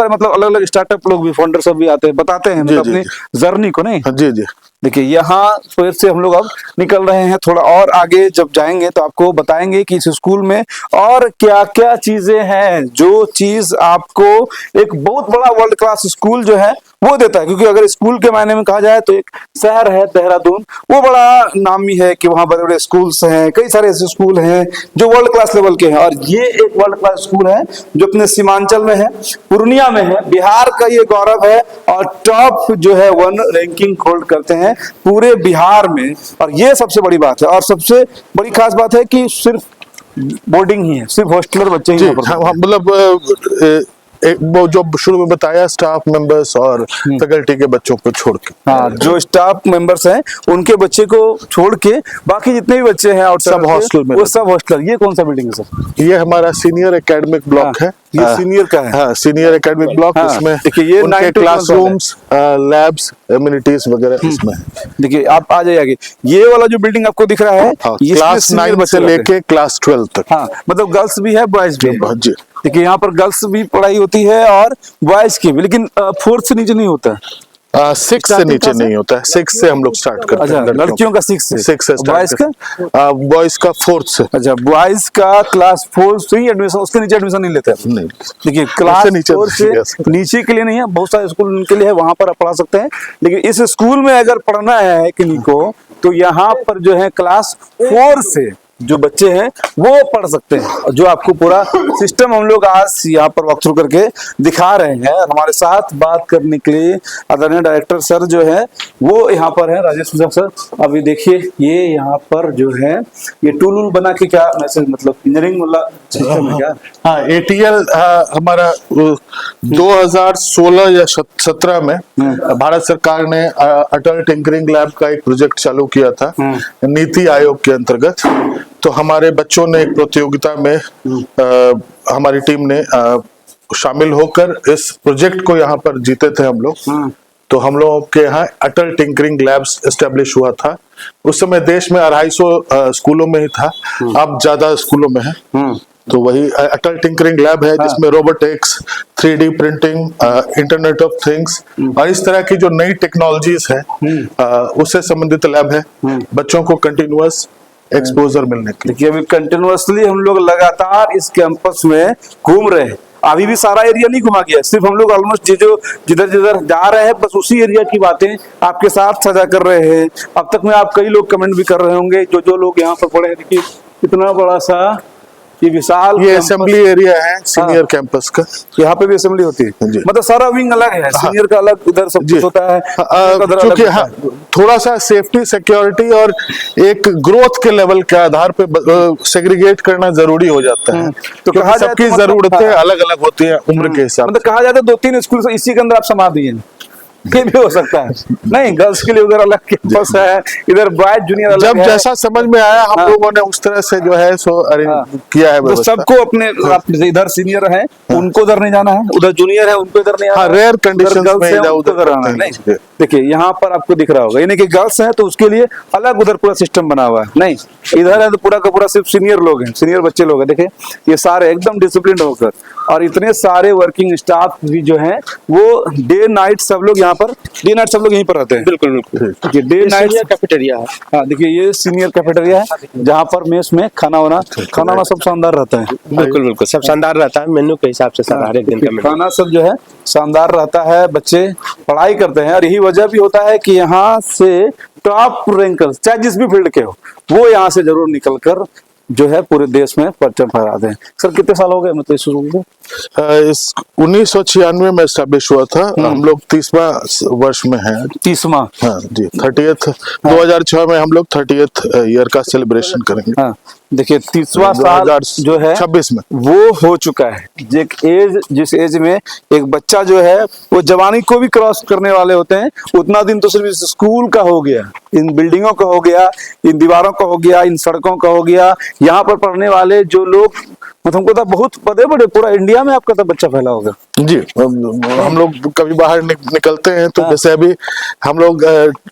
Speaker 1: मतलब अलग अलग स्टार्टअप लोग भी, फाउंडर सब भी आते हैं, बताते हैं मतलब अपनी जर्नी को। नहीं
Speaker 2: जी जी।
Speaker 1: देखिए यहाँ फिर से हम लोग अब निकल रहे हैं, थोड़ा और आगे जब जाएंगे तो आपको बताएंगे कि इस स्कूल में और क्या क्या चीजें हैं, जो चीज आपको एक बहुत बड़ा वर्ल्ड क्लास स्कूल जो है वो देता है। क्योंकि अगर स्कूल के मायने में कहा जाए तो एक शहर है देहरादून, वो बड़ा नामी है कि वहाँ बड़े बड़े स्कूल्स हैं, कई सारे ऐसे स्कूल हैं जो वर्ल्ड क्लास लेवल के हैं। और ये एक वर्ल्ड क्लास स्कूल है जो अपने सीमांचल में है, पूर्णिया में है, बिहार का ये गौरव है और टॉप जो है 1 रैंकिंग होल्ड करते हैं पूरे बिहार में। और ये सबसे बड़ी बात है, और सबसे बड़ी खास बात है कि सिर्फ बोर्डिंग ही है, सिर्फ हॉस्टलर बच्चे ही हैं।
Speaker 2: मतलब वो जो शुरू में बताया, स्टाफ मेंबर्स और फैकल्टी के बच्चों को छोड़ के,
Speaker 1: हाँ, जो स्टाफ मेंबर्स हैं उनके बच्चे को छोड़ के बाकी जितने भी बच्चे हैं और
Speaker 2: सब हॉस्टल में,
Speaker 1: वो सब हॉस्टलर। ये कौन सा बिल्डिंग है सर?
Speaker 2: ये हमारा सीनियर एकेडमिक ब्लॉक है।
Speaker 1: ये सीनियर का है।
Speaker 2: हाँ, सीनियर एकेडमिक ब्लॉक। इसमें
Speaker 1: देखिए ये
Speaker 2: उनके क्लासरूम्स, लैब्स, एमिनिटीज वगैरह इसमें।
Speaker 1: देखिए आप आ जाइए आगे, ये वाला जो बिल्डिंग आपको दिख रहा है,
Speaker 2: क्लास 9 से लेके क्लास 12 तक।
Speaker 1: हाँ, मतलब गर्ल्स भी है, बॉयज भी है।
Speaker 2: जी।
Speaker 1: देखिए यहाँ पर गर्ल्स भी पढ़ाई होती है और बॉयज की भी, लेकिन 4th से नीचे नहीं होता है।
Speaker 2: 6 से नीचे नहीं होता है, 6 से हम लोग स्टार्ट करते हैं।
Speaker 1: लड़कियों का 6 से
Speaker 2: बॉयज का 4th से।
Speaker 1: अच्छा, बॉयज का क्लास 4 से ही एडमिशन, उसके नीचे एडमिशन नहीं लेते हैं।
Speaker 2: नहीं,
Speaker 1: देखिए क्लास 4 से नीचे के लिए नहीं है, बहुत सारे स्कूल उनके लिए है, वहां पर आप पढ़ा सकते हैं। लेकिन इस स्कूल में अगर पढ़ना है किन्हीं को, तो यहाँ पर जो है क्लास 4 से जो बच्चे हैं वो पढ़ सकते हैं। जो आपको पूरा सिस्टम हम लोग आज यहाँ पर वॉक थ्रू करके दिखा रहे हैं। हमारे साथ बात करने के लिए आदरणीय डायरेक्टर सर जो है वो यहाँ पर है, राजेश सर। अभी देखिए ये यहाँ पर जो है ये टूल बना के क्या मैसेज, मतलब इंजीनियरिंग वाला सिस्टम है क्या?
Speaker 2: हाँ, ATL हमारा 2016 या 17 में भारत सरकार ने अटल टिंकरिंग लैब का एक प्रोजेक्ट चालू किया था नीति आयोग के अंतर्गत। तो हमारे बच्चों ने एक प्रतियोगिता में हमारी टीम ने शामिल होकर इस प्रोजेक्ट को यहाँ पर जीते थे हम लोग। तो हम लोगों के यहाँ अटल टिंकरिंग लैब्स एस्टेब्लिश हुआ था। उस समय देश में 250 स्कूलों में ही था, अब ज्यादा स्कूलों में है। तो वही अटल टिंकरिंग लैब है जिसमें robotics, 3D printing, internet of things और इस तरह की जो नई टेक्नोलॉजीज है उससे संबंधित लैब है बच्चों को कंटिन्यूअस एक्सपोजर मिलने की।
Speaker 1: देखिए अभी कंटिन्यूअसली हम लोग लगातार इस कैंपस में घूम रहे हैं। अभी भी सारा एरिया नहीं घुमा गया, सिर्फ हम लोग ऑलमोस्ट जो जिधर जिधर जा रहे हैं बस उसी एरिया की बातें आपके साथ साझा कर रहे हैं। अब तक में आप कई लोग कमेंट भी कर रहे होंगे, जो लोग यहाँ पर पढ़े हैं। देखिए कितना बड़ा सा ये विशाल
Speaker 2: ये असेंबली एरिया है सीनियर कैंपस का।
Speaker 1: यहाँ पे भी असेंबली होती है, मतलब सारा विंग अलग है, सीनियर का अलग उधर सब कुछ होता है।
Speaker 2: क्योंकि हाँ थोड़ा सा सेफ्टी सिक्योरिटी और एक ग्रोथ के लेवल के आधार पे सेग्रीगेट करना जरूरी हो जाता है। तो कहा सबकी जरूरतें अलग अलग होती है उम्र के हिसाब से।
Speaker 1: मतलब कहा जाता है 2-3 स्कूल इसी के अंदर आप समा दिए, ये भी हो सकता है। नहीं, गर्ल्स के लिए उधर अलग कैंपस है, इधर बॉयज जूनियर अलग
Speaker 2: जब
Speaker 1: है।
Speaker 2: जैसा समझ में आया हम लोगों ने उस तरह से जो है सो अरेंज किया है
Speaker 1: तो
Speaker 2: व्यवस्था।
Speaker 1: सबको अपने इधर सीनियर है उनको उधर नहीं जाना है, उधर जूनियर है उनको इधर नहीं आना है।
Speaker 2: रेयर कंडीशंस में
Speaker 1: उधर आना है। नहीं, देखिए यहाँ पर आपको दिख रहा होगा, यानी कि गर्ल्स है तो उसके लिए अलग उधर पूरा सिस्टम बना हुआ है। नहीं, इधर है तो पूरा का पूरा सिर्फ सीनियर लोग हैं, सीनियर बच्चे लोग हैं। देखिए ये सारे एकदम डिसिप्लिन होकर, और इतने सारे वर्किंग स्टाफ भी जो है वो डे नाइट सब लोग यहाँ पर, डे नाइट सब लोग यहीं पर रहते हैं।
Speaker 3: बिल्कुल बिल्कुल।
Speaker 1: डे नाइट
Speaker 3: कैफेटेरिया है।
Speaker 1: हाँ देखिए ये सीनियर कैफेटेरिया है जहाँ पर मेस में खाना वाना सब शानदार रहता है।
Speaker 3: बिल्कुल बिल्कुल, सब शानदार रहता है मेन्यू के हिसाब से सर, हर एक दिन का मेन्यू।
Speaker 1: खाना सब जो है शानदार रहता है, बच्चे पढ़ाई करते हैं। और यही वजह भी होता है कि यहाँ से टॉप रैंकर्स चाहे जिस भी फील्ड के हो वो यहाँ से जरूर निकल कर जो है पूरे देश में परचम फहराते हैं। सर कितने साल हो गए मतलब इस शुरू को?
Speaker 2: इस 1996 में एस्टैब्लिश हुआ था। हम लोग 30वां वर्ष में हैं।
Speaker 1: 30वां?
Speaker 2: हाँ जी, 30th 2006 में हम लोग 30th ईयर का सेलिब्रेशन करेंगे।
Speaker 1: हाँ देखिए 30वां साल जो है
Speaker 2: 26 में
Speaker 1: वो हो चुका है। एक एज, जिस एज में एक बच्चा जो है वो जवानी को भी क्रॉस करने वाले होते हैं, उतना दिन तो सिर्फ इस स्कूल का हो गया, इन बिल्डिंगों का हो गया, इन दीवारों का हो गया, इन सड़कों का हो गया। यहाँ पर पढ़ने वाले जो लोग, मतलब हमको तो बहुत बड़े बड़े पूरा इंडिया में आपका तो बच्चा फैला होगा।
Speaker 2: जी, हम लोग कभी बाहर निकलते हैं तो जैसे अभी हम लोग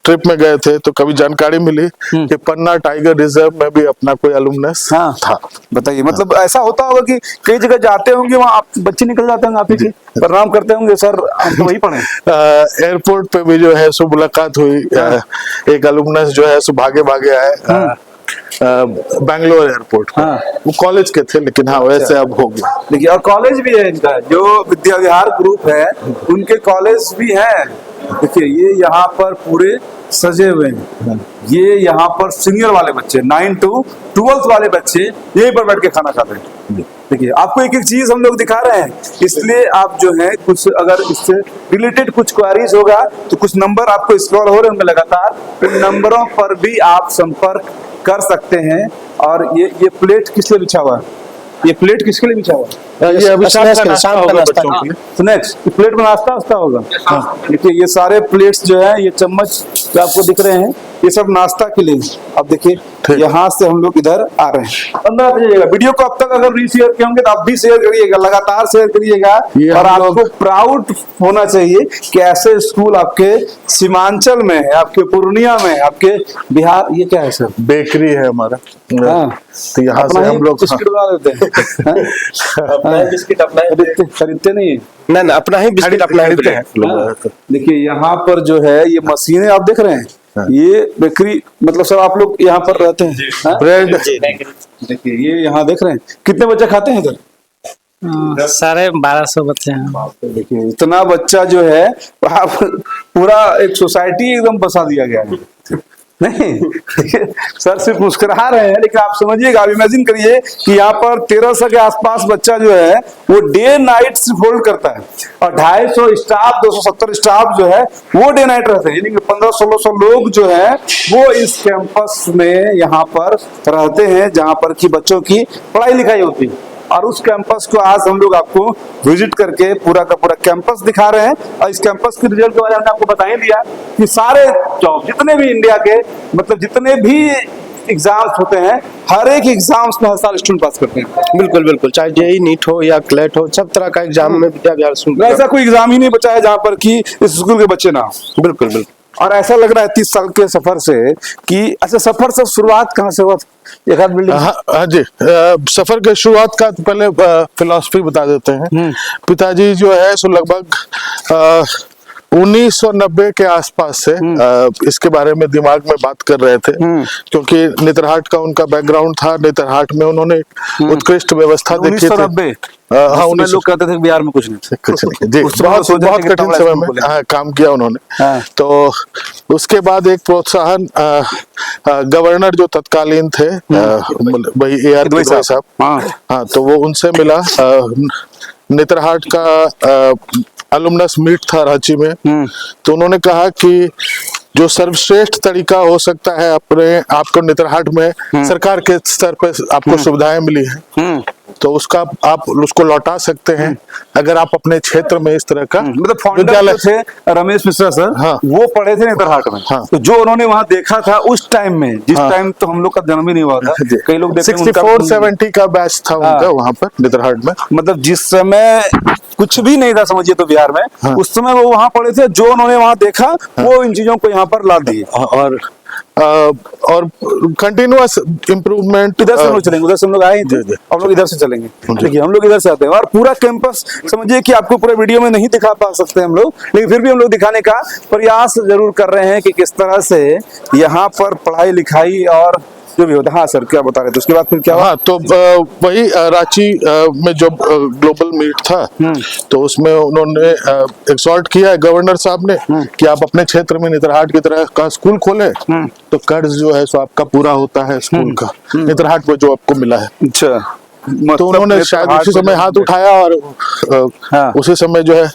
Speaker 2: ट्रिप में गए थे तो कभी जानकारी मिली कि पन्ना टाइगर रिजर्व में भी अपना कोई अलुमनस था।
Speaker 1: बताइए, मतलब ऐसा होता होगा कि कई जगह जाते होंगे, वहाँ बच्चे निकल जाते होंगे, आप ही प्रणाम करते होंगे, सर हम तो वही पढ़े।
Speaker 2: एयरपोर्ट पे भी जो है सो मुलाकात हुई। एक अलुमनस जो है सो भागे आए बैंगलोर एयरपोर्ट पे। वो कॉलेज के थे, लेकिन हाँ वैसे अब हो गया।
Speaker 1: देखिए और कॉलेज भी है इनका, जो विद्या विहार ग्रुप है उनके कॉलेज भी है। देखिए ये यहाँ पर पूरे सजे हुए हैं। ये यहाँ पर सीनियर वाले बच्चे 9 to 12th वाले बच्चे यहीं पर बैठ के खाना खाते हैं। देखिए आपको एक एक चीज हम लोग दिखा रहे हैं, इसलिए आप जो है कुछ अगर इससे रिलेटेड कुछ क्वेरीज होगा तो कुछ नंबर आपको स्क्रॉल हो रहे होंगे लगातार, उन नंबरों पर भी आप संपर्क कर सकते हैं। और ये प्लेट किस लिए बिछा हुआ है? ये प्लेट किसके लिए बिछा हुआ है?
Speaker 2: ये अभी शाम का
Speaker 3: नाश्ता
Speaker 2: होगा
Speaker 3: होगा
Speaker 2: बच्चों के लिए।
Speaker 1: स्नैक्स प्लेट में नाश्ता होगा। देखिए ये सारे प्लेट्स जो है, ये चम्मच जो आपको दिख रहे हैं, ये सब नाश्ता के लिए। अब देखिए यहाँ से हम लोग इधर आ रहे हैं। 15 बजेगा। वीडियो को अब तक अगर रीशेयर किए होंगे तो आप भी शेयर करिएगा, लगातार शेयर करिएगा। और आपको प्राउड होना चाहिए कि ऐसे स्कूल आपके सीमांचल में है, आपके पूर्णिया में, आपके बिहार। ये क्या है सर?
Speaker 2: बेकरी है हमारा। तो यहाँ से हम लोग
Speaker 1: बिस्किट बना देते हैं।
Speaker 3: अपना ही बिस्किट अपना ही
Speaker 1: खरीदते नहीं है
Speaker 3: ना, अपना ही बिस्किट अपना ही
Speaker 2: खरीदते हैं।
Speaker 1: देखिए यहाँ पर जो है ये मशीनें आप देख रहे हैं, ये बेकरी, मतलब सब आप लोग यहाँ पर रहते हैं।
Speaker 2: ब्रेड।
Speaker 1: देखिए ये यहाँ देख रहे हैं, कितने बच्चे खाते हैं इधर?
Speaker 3: 1250 बच्चे हैं।
Speaker 1: देखिए इतना बच्चा जो है आप पूरा एक सोसाइटी एकदम बसा दिया गया है। नहीं सर सिर्फ मुस्कुरा रहे हैं, लेकिन आप समझिएगा, आप इमेजिन करिए कि यहाँ पर 1300 के आसपास बच्चा जो है वो डे नाइट होल्ड करता है, और 250 स्टाफ 270 स्टाफ जो है वो डे नाइट रहते हैं। यानी कि 1500-1600 लोग जो है वो इस कैंपस में यहाँ पर रहते हैं, जहाँ पर की बच्चों की पढ़ाई लिखाई होती है। और उस कैंपस को आज हम लोग आपको विजिट करके पूरा का पूरा कैंपस दिखा रहे हैं। और इस कैंपस के रिजल्ट के बारे में आपको बता ही दिया कि सारे जॉब जितने भी इंडिया के, मतलब जितने भी एग्जाम्स होते हैं, हर एक एग्जाम्स में हर साल स्टूडेंट पास करते हैं।
Speaker 3: बिल्कुल बिल्कुल, चाहे जेई नीट हो या क्लेट हो, सब तरह का एग्जाम में विद्या विहार
Speaker 1: ऐसा कोई एग्जाम ही नहीं बचा है जहाँ पर कि इस स्कूल के बच्चे ना हो।
Speaker 3: बिल्कुल बिल्कुल।
Speaker 1: और ऐसा लग रहा है 30 साल के सफर से कि अच्छा सफर से शुरुआत कहाँ से हुआ? एक आध बिल्डिंग।
Speaker 2: हाँ जी, सफर के शुरुआत का पहले फिलॉसफी बता देते हैं। पिताजी जो है सो लगभग 1990 के आसपास से इसके बारे में दिमाग में बात कर रहे थे, क्योंकि नेतरहाट का उनका बैकग्राउंड था। नेतरहाट में उन्होंने उत्कृष्ट व्यवस्था देखी थी।
Speaker 1: 1990।
Speaker 2: हाँ,
Speaker 1: उन्नीस लोग कहते थे बिहार में कुछ नहीं,
Speaker 2: कुछ नहीं जी,
Speaker 1: उस समय
Speaker 2: बहुत
Speaker 1: सोचा
Speaker 2: बहुत
Speaker 1: कि
Speaker 2: कठिन
Speaker 1: तबला
Speaker 2: समय
Speaker 1: स्कूल
Speaker 2: में
Speaker 1: खोलेंगे।
Speaker 2: काम किया उन्होंने।
Speaker 1: हाँ।
Speaker 2: तो उसके बाद एक प्रोत्साहन गवर्नर जो तत्कालीन थे वही AR
Speaker 1: किदवई
Speaker 2: किदवई साहब, हाँ, तो वो उनसे मिला। नेतरहाट का अलुमनस मीट था रांची में, तो उन्होंने कहा कि जो सर्वश्रेष्ठ तरीका हो सकता है अपने आपको नेतरहाट में सरकार के स्तर पे आपको सुविधाएं मिली हैं, तो उसका आप उसको लौटा सकते हैं अगर आप अपने क्षेत्र में इस तरह का
Speaker 1: मतलब फाउंडर जो थे रमेश मिश्रा सर,
Speaker 2: हाँ।
Speaker 1: वो पढ़े थे नेतरहाट में।
Speaker 2: हाँ।
Speaker 1: तो जो उन्होंने वहां देखा था उस टाइम में, जिस
Speaker 2: हाँ।
Speaker 1: टाइम तो हम लोग का जन्म ही नहीं हुआ था,
Speaker 2: जी।
Speaker 1: कई लोग देखते हैं
Speaker 2: 64-70 का बैच था
Speaker 1: हाँ।
Speaker 2: उनका वहां पर नेतरहाट में।
Speaker 1: मतलब जिस समय कुछ भी नहीं था समझिए तो बिहार में,
Speaker 2: हाँ।
Speaker 1: उस समय वो वहां पढ़े थे, जो उन्होंने वहां देखा वो इन चीजों को यहाँ पर ला दिए।
Speaker 2: और कंटिन्यूअस इम्प्रूवमेंट।
Speaker 1: इधर से हम लोग चलेंगे, उधर से हम लोग आए थे,
Speaker 2: जी।
Speaker 1: हम लोग इधर से चलेंगे। देखिए हम लोग इधर से आते हैं और पूरा कैंपस समझिए कि आपको पूरे वीडियो में नहीं दिखा पा सकते हम लोग, लेकिन फिर भी हम लोग दिखाने का प्रयास जरूर कर रहे हैं कि किस तरह से यहाँ पर पढ़ाई लिखाई और जो भी होता है। हाँ सर, क्या बता रहे थे उसके बाद फिर क्या हुआ?
Speaker 2: हाँ, तो वही रांची में जो ग्लोबल मीट था, तो उसमें उन्होंने एक्सहॉर्ट किया है गवर्नर साहब ने कि आप अपने क्षेत्र में नेतरहाट की तरह का स्कूल खोलें, तो कर्ज जो है सो आपका पूरा होता है स्कूल का, नेतरहाट में जो आपको इधर से
Speaker 1: अच्छा,
Speaker 2: तो उन्होंने शायद उसी समय हाथ उठाया और
Speaker 1: हाँ।
Speaker 2: उसी समय जो है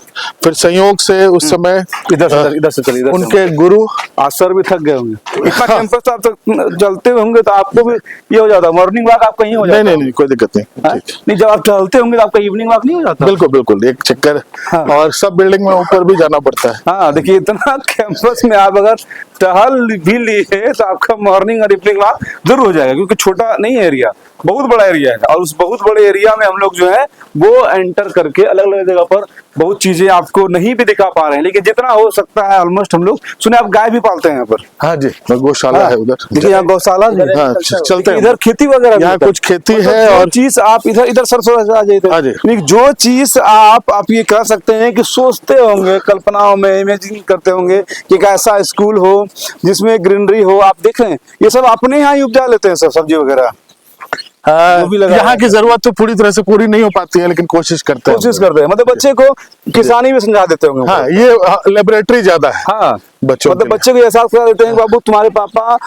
Speaker 2: फिर संयोग से उस समय
Speaker 1: इधर से चलिए, इधर से
Speaker 2: उनके गुरु
Speaker 1: आज सर भी थक गए होंगे। इतना कैंपस तो आप तक चलते होंगे तो आपको भी ये हो जाता, मॉर्निंग वॉक आपका ही हो जाता?
Speaker 2: नहीं, कोई दिक्कत नहीं।
Speaker 1: हाँ? नहीं, जब आप टहलते होंगे तो आपका इवनिंग वॉक नहीं हो जाता?
Speaker 2: बिल्कुल एक चक्कर।
Speaker 1: हाँ।
Speaker 2: और सब बिल्डिंग में ऊपर भी जाना पड़ता है।
Speaker 1: हाँ, देखिए इतना कैंपस में आप अगर टहल भी लिए तो आपका मॉर्निंग और इवनिंग वॉक जरूर हो जाएगा, क्योंकि छोटा नहीं है एरिया, बहुत बड़ा एरिया है। और उस बहुत बड़े एरिया में हम लोग जो है वो एंटर करके अलग अलग जगह पर बहुत चीजें आपको नहीं भी दिखा पा रहे हैं, लेकिन जितना हो सकता है ऑलमोस्ट हम लोग सुने। आप गाय भी पालते हैं यहाँ पर?
Speaker 2: हाँ जी, गौशाला है उधर।
Speaker 1: देखिए यहाँ गौशाला भी है।
Speaker 2: हाँ, चलते हैं
Speaker 1: इधर खेती वगैरह भी
Speaker 2: यहाँ
Speaker 1: होता है।
Speaker 2: कुछ खेती
Speaker 1: मतलब
Speaker 2: है
Speaker 1: जो
Speaker 2: और
Speaker 1: चीज आप इधर सर थोड़ा आ जाइए।
Speaker 2: हाँ जी।
Speaker 1: नहीं, जो चीज आप ये कह सकते हैं कि सोचते होंगे, कल्पनाओं में इमेजिन करते होंगे कि एक ऐसा स्कूल हो जिसमें ग्रीनरी हो, आप देख रहे हैं ये सब अपने यहाँ ही उपजा लेते हैं सर, सब्जी वगैरैरह भी लगा
Speaker 2: यहाँ की जरूरत तो पूरी तरह से पूरी नहीं हो पाती है, लेकिन कोशिश करते हैं।
Speaker 1: मतलब बच्चे को किसानी में समझा देते होंगे।
Speaker 2: हाँ, ये लेबोरेटरी ज्यादा है।
Speaker 1: हाँ,
Speaker 2: बच्चों
Speaker 1: मतलब
Speaker 2: के लिए।
Speaker 1: बच्चे को एहसास करा देते हैं बाबू तुम्हारे पापा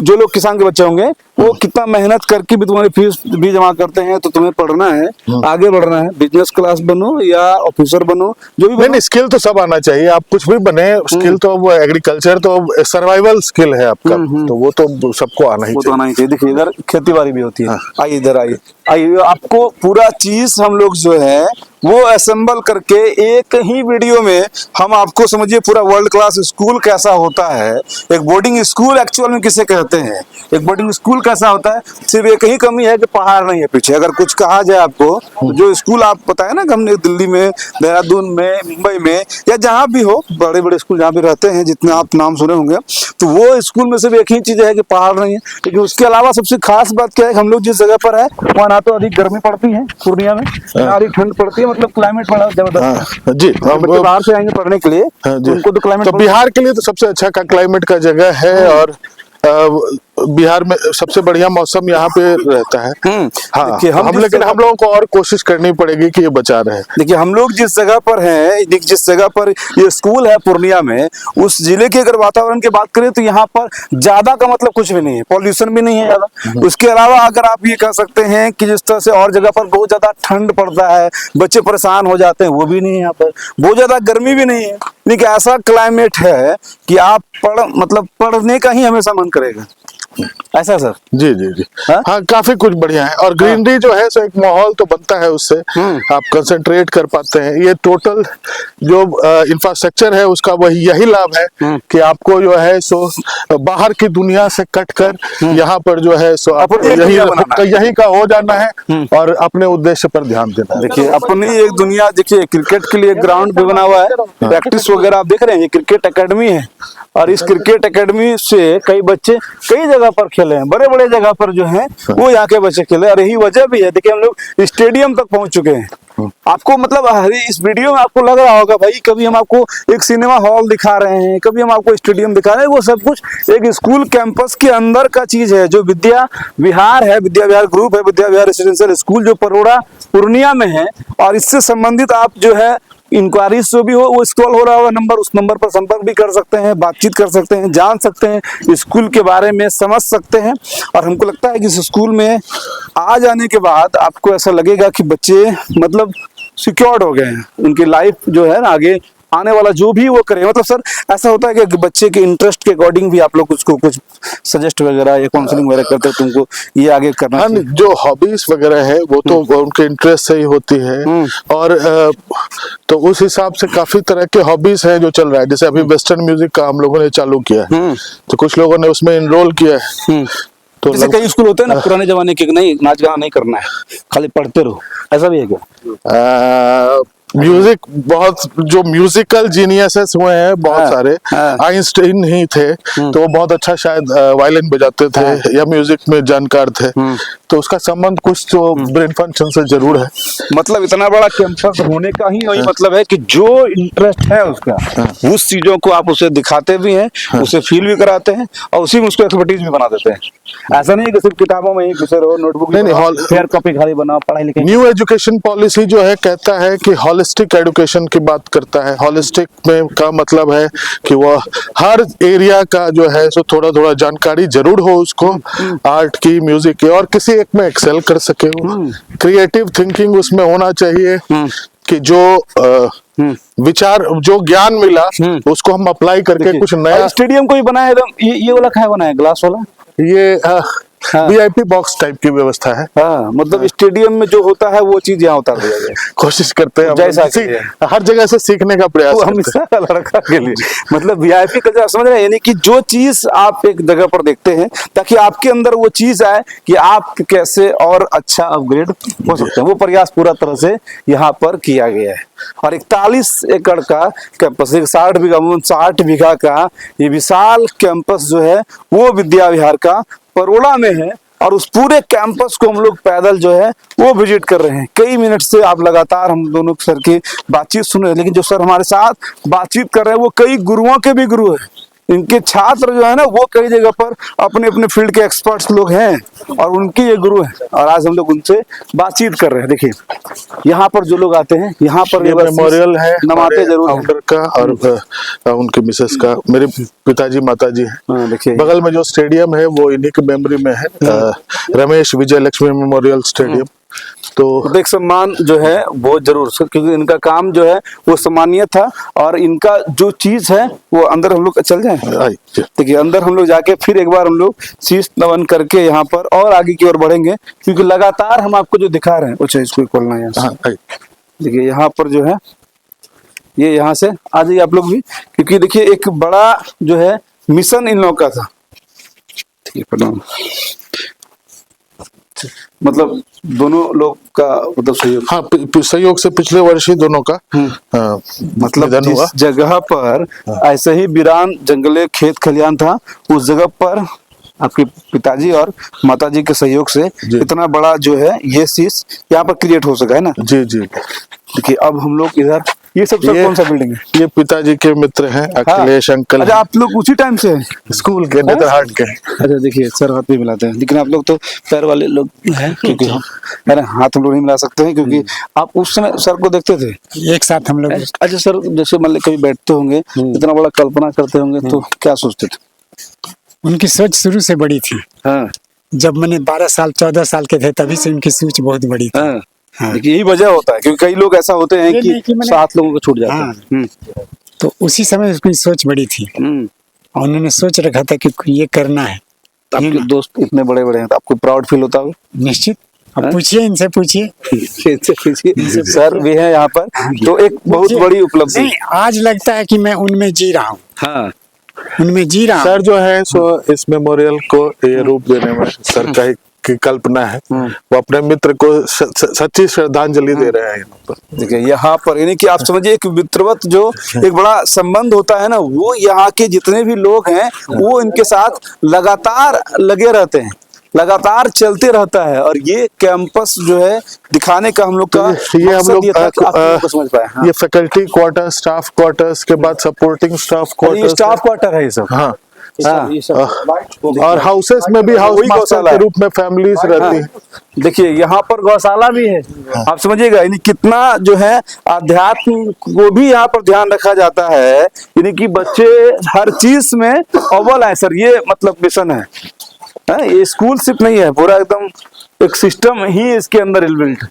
Speaker 1: जो लोग किसान के बच्चे होंगे वो कितना मेहनत करके भी तुम्हारी फीस भी जमा करते हैं, तो तुम्हें पढ़ना है, आगे बढ़ना है, बिजनेस क्लास बनो या ऑफिसर बनो, जो भी
Speaker 2: नहीं, स्किल तो सब आना चाहिए, आप कुछ भी बने। स्किल तो वो एग्रीकल्चर तो सर्वाइवल स्किल है आपका, तो वो तो सबको आना ही
Speaker 1: वो तो
Speaker 2: चाहिए।
Speaker 1: आना ही चाहिए। देखिए इधर खेती बाड़ी भी होती है। आइए इधर आइए, आपको पूरा चीज हम लोग जो है वो असेंबल करके एक ही वीडियो में हम आपको समझिए पूरा वर्ल्ड क्लास स्कूल कैसा होता है। एक बोर्डिंग स्कूल एक्चुअल में किसे कहते हैं, एक बोर्डिंग स्कूल कैसा होता है। सिर्फ एक ही कमी है कि पहाड़ नहीं है पीछे। अगर कुछ कहा जाए आपको, तो जो स्कूल आप बताए ना कि हमने दिल्ली में, देहरादून में, मुंबई में या जहाँ भी हो, बड़े बड़े स्कूल जहाँ भी रहते हैं, जितने आप नाम सुने होंगे, तो वो स्कूल में सिर्फ एक ही चीज है कि पहाड़ नहीं है। लेकिन उसके अलावा सबसे खास बात क्या है, हम लोग जिस जगह पर है वहाँ ना तो अधिक गर्मी पड़ती है पूर्णिया में, ना अधिक ठंड पड़ती है। मतलब क्लाइमेट बड़ा जबरदस्त है।
Speaker 2: जी,
Speaker 1: बच्चे बाहर से आएंगे पढ़ने के लिए,
Speaker 2: हाँ जी।
Speaker 1: उनको तो क्लाइमेट
Speaker 2: तो बिहार के लिए तो सबसे अच्छा का क्लाइमेट का जगह है। और बिहार में सबसे बढ़िया मौसम यहाँ पे रहता है। हाँ,
Speaker 1: देखिए,
Speaker 2: लेकिन हम लोगों को और कोशिश करनी पड़ेगी कि ये बचा रहे।
Speaker 1: देखिए हम लोग जिस जगह पर हैं, जिस जगह पर ये स्कूल है पूर्णिया में, उस जिले के अगर वातावरण की बात करें तो यहाँ पर ज्यादा का मतलब कुछ भी नहीं है, पॉल्यूशन भी नहीं है ज्यादा। उसके अलावा अगर आप ये कह सकते हैं कि जिस तरह से और जगह पर बहुत ज्यादा ठंड पड़ता है, बच्चे परेशान हो जाते हैं, वो भी नहीं है यहाँ पर। बहुत ज्यादा गर्मी भी नहीं है, यानी कि ऐसा क्लाइमेट है कि आप पढ़ने का ही हमेशा मन करेगा। ऐसा सर?
Speaker 2: जी।
Speaker 1: हाँ?
Speaker 2: हाँ, काफी कुछ बढ़िया है। और ग्रीनरी जो है सो एक माहौल तो बनता है, उससे आप कंसंट्रेट कर पाते हैं। ये टोटल जो इंफ्रास्ट्रक्चर है उसका वही यही लाभ है कि आपको जो है सो बाहर की दुनिया से कटकर यहाँ पर जो है सो आपको यही का हो जाना है और अपने उद्देश्य पर ध्यान देना है।
Speaker 1: देखिए अपनी एक दुनिया, देखिए क्रिकेट के लिए ग्राउंड भी बना हुआ है, प्रैक्टिस वगैरह आप देख रहे हैं, ये क्रिकेट एकेडमी है। और इस क्रिकेट एकेडमी से कई बच्चे कई जगह पर खेले हैं, बड़े बड़े जगह पर जो है वो यहाँ के बच्चे खेले, और यही वजह भी है। देखिए हम लोग स्टेडियम तक पहुंच चुके हैं। आपको मतलब इस वीडियो में आपको लग रहा होगा भाई कभी हम आपको एक सिनेमा हॉल दिखा रहे हैं, कभी हम आपको स्टेडियम दिखा रहे हैं, वो सब कुछ एक स्कूल कैंपस के अंदर का चीज है। जो विद्या विहार है, विद्या विहार ग्रुप है, विद्या विहार रेसिडेंशियल स्कूल जो परोड़ा पूर्णिया में है, और इससे संबंधित आप जो है इंक्वायरी जो भी हो वो स्क्रॉल हो रहा होगा नंबर, उस नंबर पर संपर्क भी कर सकते हैं, बातचीत कर सकते हैं, जान सकते हैं, स्कूल के बारे में समझ सकते हैं। और हमको लगता है कि इस स्कूल में आ जाने के बाद आपको ऐसा लगेगा कि बच्चे मतलब सिक्योर्ड हो गए हैं, उनकी लाइफ जो है ना आगे आने वाला जो भी वो करे। मतलब सर ऐसा होता है कि बच्चे के इंटरेस्ट के अकॉर्डिंग भी आप लोग उसको कुछ सजेस्ट वगैरह या काउंसलिंग वगैरह करते हो, तुमको ये आगे करना
Speaker 2: हाँ,
Speaker 1: चाहिए।
Speaker 2: जो हॉबीज वगैरह है वो तो उनके इंटरेस्ट से ही होती है। और तो उस हिसाब से काफी तरह के हॉबीज हैं जो चल रहा है। जैसे अभी वेस्टर्न म्यूजिक का हम लोगों ने चालू किया है, तो कुछ लोगों ने उसमें इनरोल किया है। तो
Speaker 1: जैसे कई स्कूल होते हैं ना पुराने जमाने के, नहीं नाच गाना नहीं करना है, खाली पढ़ते रहो, ऐसा भी है क्या?
Speaker 2: म्यूजिक बहुत जो म्यूजिकल जीनियसेस हुए हैं बहुत सारे, आइंस्टाइन ही थे, तो वो बहुत अच्छा शायद वायलिन बजाते थे या म्यूजिक में जानकार थे, तो उसका संबंध कुछ तो ब्रेन फंक्शन से जरूर है।
Speaker 1: मतलब इतना बड़ा कैंपस होने का ही वही मतलब है कि जो इंटरेस्ट है उसका उस चीजों को आप उसे दिखाते भी हैं, उसे फील भी कराते हैं, और उसी में उसको एक्सपर्टीज भी बना देते हैं। ऐसा नहीं है कि सिर्फ किताबों में ही घुसे रहो, नोटबुक
Speaker 2: नहीं,
Speaker 1: फेयर कॉपी खाली बनाओ, पढ़ाई लिखाई।
Speaker 2: न्यू एजुकेशन पॉलिसी जो है कहता है कि हॉलिस्टिक एजुकेशन की बात करता है। हॉलिस्टिक में का मतलब है कि वो हर एरिया का जो है सो थोड़ा थोड़ा जानकारी जरूर हो उसको, आर्ट की, म्यूजिक की, और किसी एक में एक्सेल कर सके हो। क्रिएटिव थिंकिंग उसमें होना चाहिए कि जो विचार, जो ज्ञान मिला उसको हम अप्लाई करके कुछ नया।
Speaker 1: स्टेडियम को ही बनाया एकदम ये वाला क्या बनाया, ग्लास वाला,
Speaker 2: ये VIP बॉक्स टाइप की व्यवस्था है।
Speaker 1: हाँ, मतलब स्टेडियम में जो होता है वो चीज यहाँ उतार दिया गया।
Speaker 2: कोशिश करते हैं
Speaker 1: जैसा
Speaker 2: हर जगह से सीखने का प्रयास
Speaker 1: हम
Speaker 2: करते हैं।
Speaker 1: इसका लड़का के लिए मतलब VIP का जो समझ रहे हैं, यानी कि जो चीज आप एक जगह पर देखते हैं ताकि आपके अंदर वो चीज आए कि आप कैसे और अच्छा अपग्रेड हो सकते हैं, वो प्रयास पूरा तरह से यहाँ पर किया गया है। और 41 एकड़ का कैंपस, 60 बीघा का ये विशाल कैंपस जो है वो विद्या विहार का परोड़ा में है, और उस पूरे कैंपस को हम लोग पैदल जो है वो विजिट कर रहे हैं। कई मिनट से आप लगातार हम दोनों सर की बातचीत सुन रहे हैं, लेकिन जो सर हमारे साथ बातचीत कर रहे हैं वो कई गुरुओं के भी गुरु हैं। इनके छात्र जो है ना वो कई जगह पर अपने अपने फील्ड के एक्सपर्ट्स लोग हैं, और उनके ये गुरु हैं, और आज हम लोग उनसे बातचीत कर रहे हैं। देखिए यहाँ पर जो लोग आते हैं, यहाँ पर
Speaker 2: ये मेमोरियल है
Speaker 1: नमाते जरूर
Speaker 2: फाउंडर का और उनके मिसेस का, मेरे पिताजी माताजी हैं।
Speaker 1: देखिए
Speaker 2: बगल में जो स्टेडियम है वो इन्हीं की मेमोरी में है, रमेश विजय लक्ष्मी मेमोरियल स्टेडियम। तो
Speaker 1: एक सम्मान जो है वो जरूर, क्योंकि इनका काम जो है वो सम्मानीय था, और इनका जो चीज है वो अंदर हम लोग चल जाए। देखिए अंदर हम लोग जाके फिर एक बार हम लोग शीश नमन करके यहाँ पर और आगे की ओर बढ़ेंगे, क्योंकि लगातार हम आपको जो दिखा रहे हैं। अच्छा इसको खोलना है यहाँ से। देखिए यहाँ पर जो है ये यहाँ से आ जाइए आप लोग भी, क्योंकि देखिए एक बड़ा जो है मिशन इन लोगों का था। ठीक है, प्रणाम। मतलब दोनों लोग का मतलब सहयोग,
Speaker 2: हाँ, सहयोग से पिछले वर्ष ही दोनों का
Speaker 1: मतलब जिस जगह पर ऐसे ही वीरान जंगले खेत खलियान था, उस जगह पर आपके पिताजी और माताजी के सहयोग से इतना बड़ा जो है ये शीश यहाँ पर क्रिएट हो सका है ना।
Speaker 2: जी जी।
Speaker 1: देखिए अब हम लोग इधर ये सब कौन सा बिल्डिंग है?
Speaker 2: ये पिताजी के मित्र हैं, अखिलेश अंकल।
Speaker 1: अच्छा आप लोग उसी टाइम से
Speaker 2: स्कूल के नेतरहाट के।
Speaker 1: अच्छा देखिए सर हाथ भी मिलाते हैं, लेकिन आप लोग तो पैर वाले लोग हैं, क्योंकि हम अरे हाथ हम लोग नहीं मिला सकते हैं, क्योंकि आप उस समय सर को देखते थे
Speaker 4: एक साथ हम लोग।
Speaker 1: अच्छा सर जैसे मान लीजिए कभी बैठते होंगे, इतना बड़ा कल्पना करते होंगे, तो क्या सोचते थे?
Speaker 4: उनकी सोच शुरू से बड़ी थी।
Speaker 1: हाँ।
Speaker 4: जब मैंने 12 साल 14 साल के थे तभी से उनकी सोच बहुत बड़ी थी।
Speaker 1: हाँ। देखिए यही वजह होता है, क्योंकि कई लोग ऐसा होते हैं कि 7 लोगों को छूट जाता है।
Speaker 4: तो उसी समय उसकी सोच बड़ी थी, और उन्होंने सोच रखा था कि ये करना है।
Speaker 1: आपके दोस्त इतने बड़े बड़े हैं तो आपको प्राउड फील होता होगा?
Speaker 4: निश्चित। अब पूछिए, इनसे पूछिए।
Speaker 1: सर भी है यहाँ पर, तो एक बहुत बड़ी उपलब्धि।
Speaker 4: आज लगता है कि मैं उनमें जी रहा हूँ।
Speaker 1: हाँ
Speaker 4: उनमें जी रहा हूँ।
Speaker 2: सर जो है सो इस मेमोरियल को ये रूप देने में सर का ही की कल्पना है, वो अपने मित्र को सच्ची श्रद्धांजलि दे रहे हैं यहाँ पर।
Speaker 1: देखिए यहाँ पर यानी कि आप समझिए कि मित्रवत जो एक बड़ा संबंध होता है ना, वो यहाँ के जितने भी लोग हैं वो इनके साथ लगातार लगे रहते हैं, लगातार चलते रहता है। और ये कैंपस जो है दिखाने का हम लोग का
Speaker 2: ये हम
Speaker 1: मकसद
Speaker 2: लोग
Speaker 1: ये था कि आप लोगों को समझ पाए। हाँ।
Speaker 2: ये फैकल्टी क्वार्टर, स्टाफ क्वार्टर्स के बाद सपोर्टिंग स्टाफ
Speaker 1: ये
Speaker 2: क्वार्टर,
Speaker 1: स्टाफ क्वार्टर है ये सब।
Speaker 2: हाँ,
Speaker 1: हाँ।
Speaker 2: और हाउसेस में भी हाउस
Speaker 1: वही
Speaker 2: मास्टर
Speaker 1: गौशाला
Speaker 2: के
Speaker 1: है।
Speaker 2: रूप में फैमिलीज रहती है।
Speaker 1: देखिए यहाँ पर गौशाला भी है, आप समझिएगा यानी कितना जो है अध्यात्म को भी यहाँ पर ध्यान रखा जाता है, यानी कि बच्चे हर चीज में अव्वल है सर, ये मतलब मिशन है। ये स्कूल सिर्फ नहीं है, पूरा एकदम एक सिस्टम ही इसके अंदर इनबिल्ट।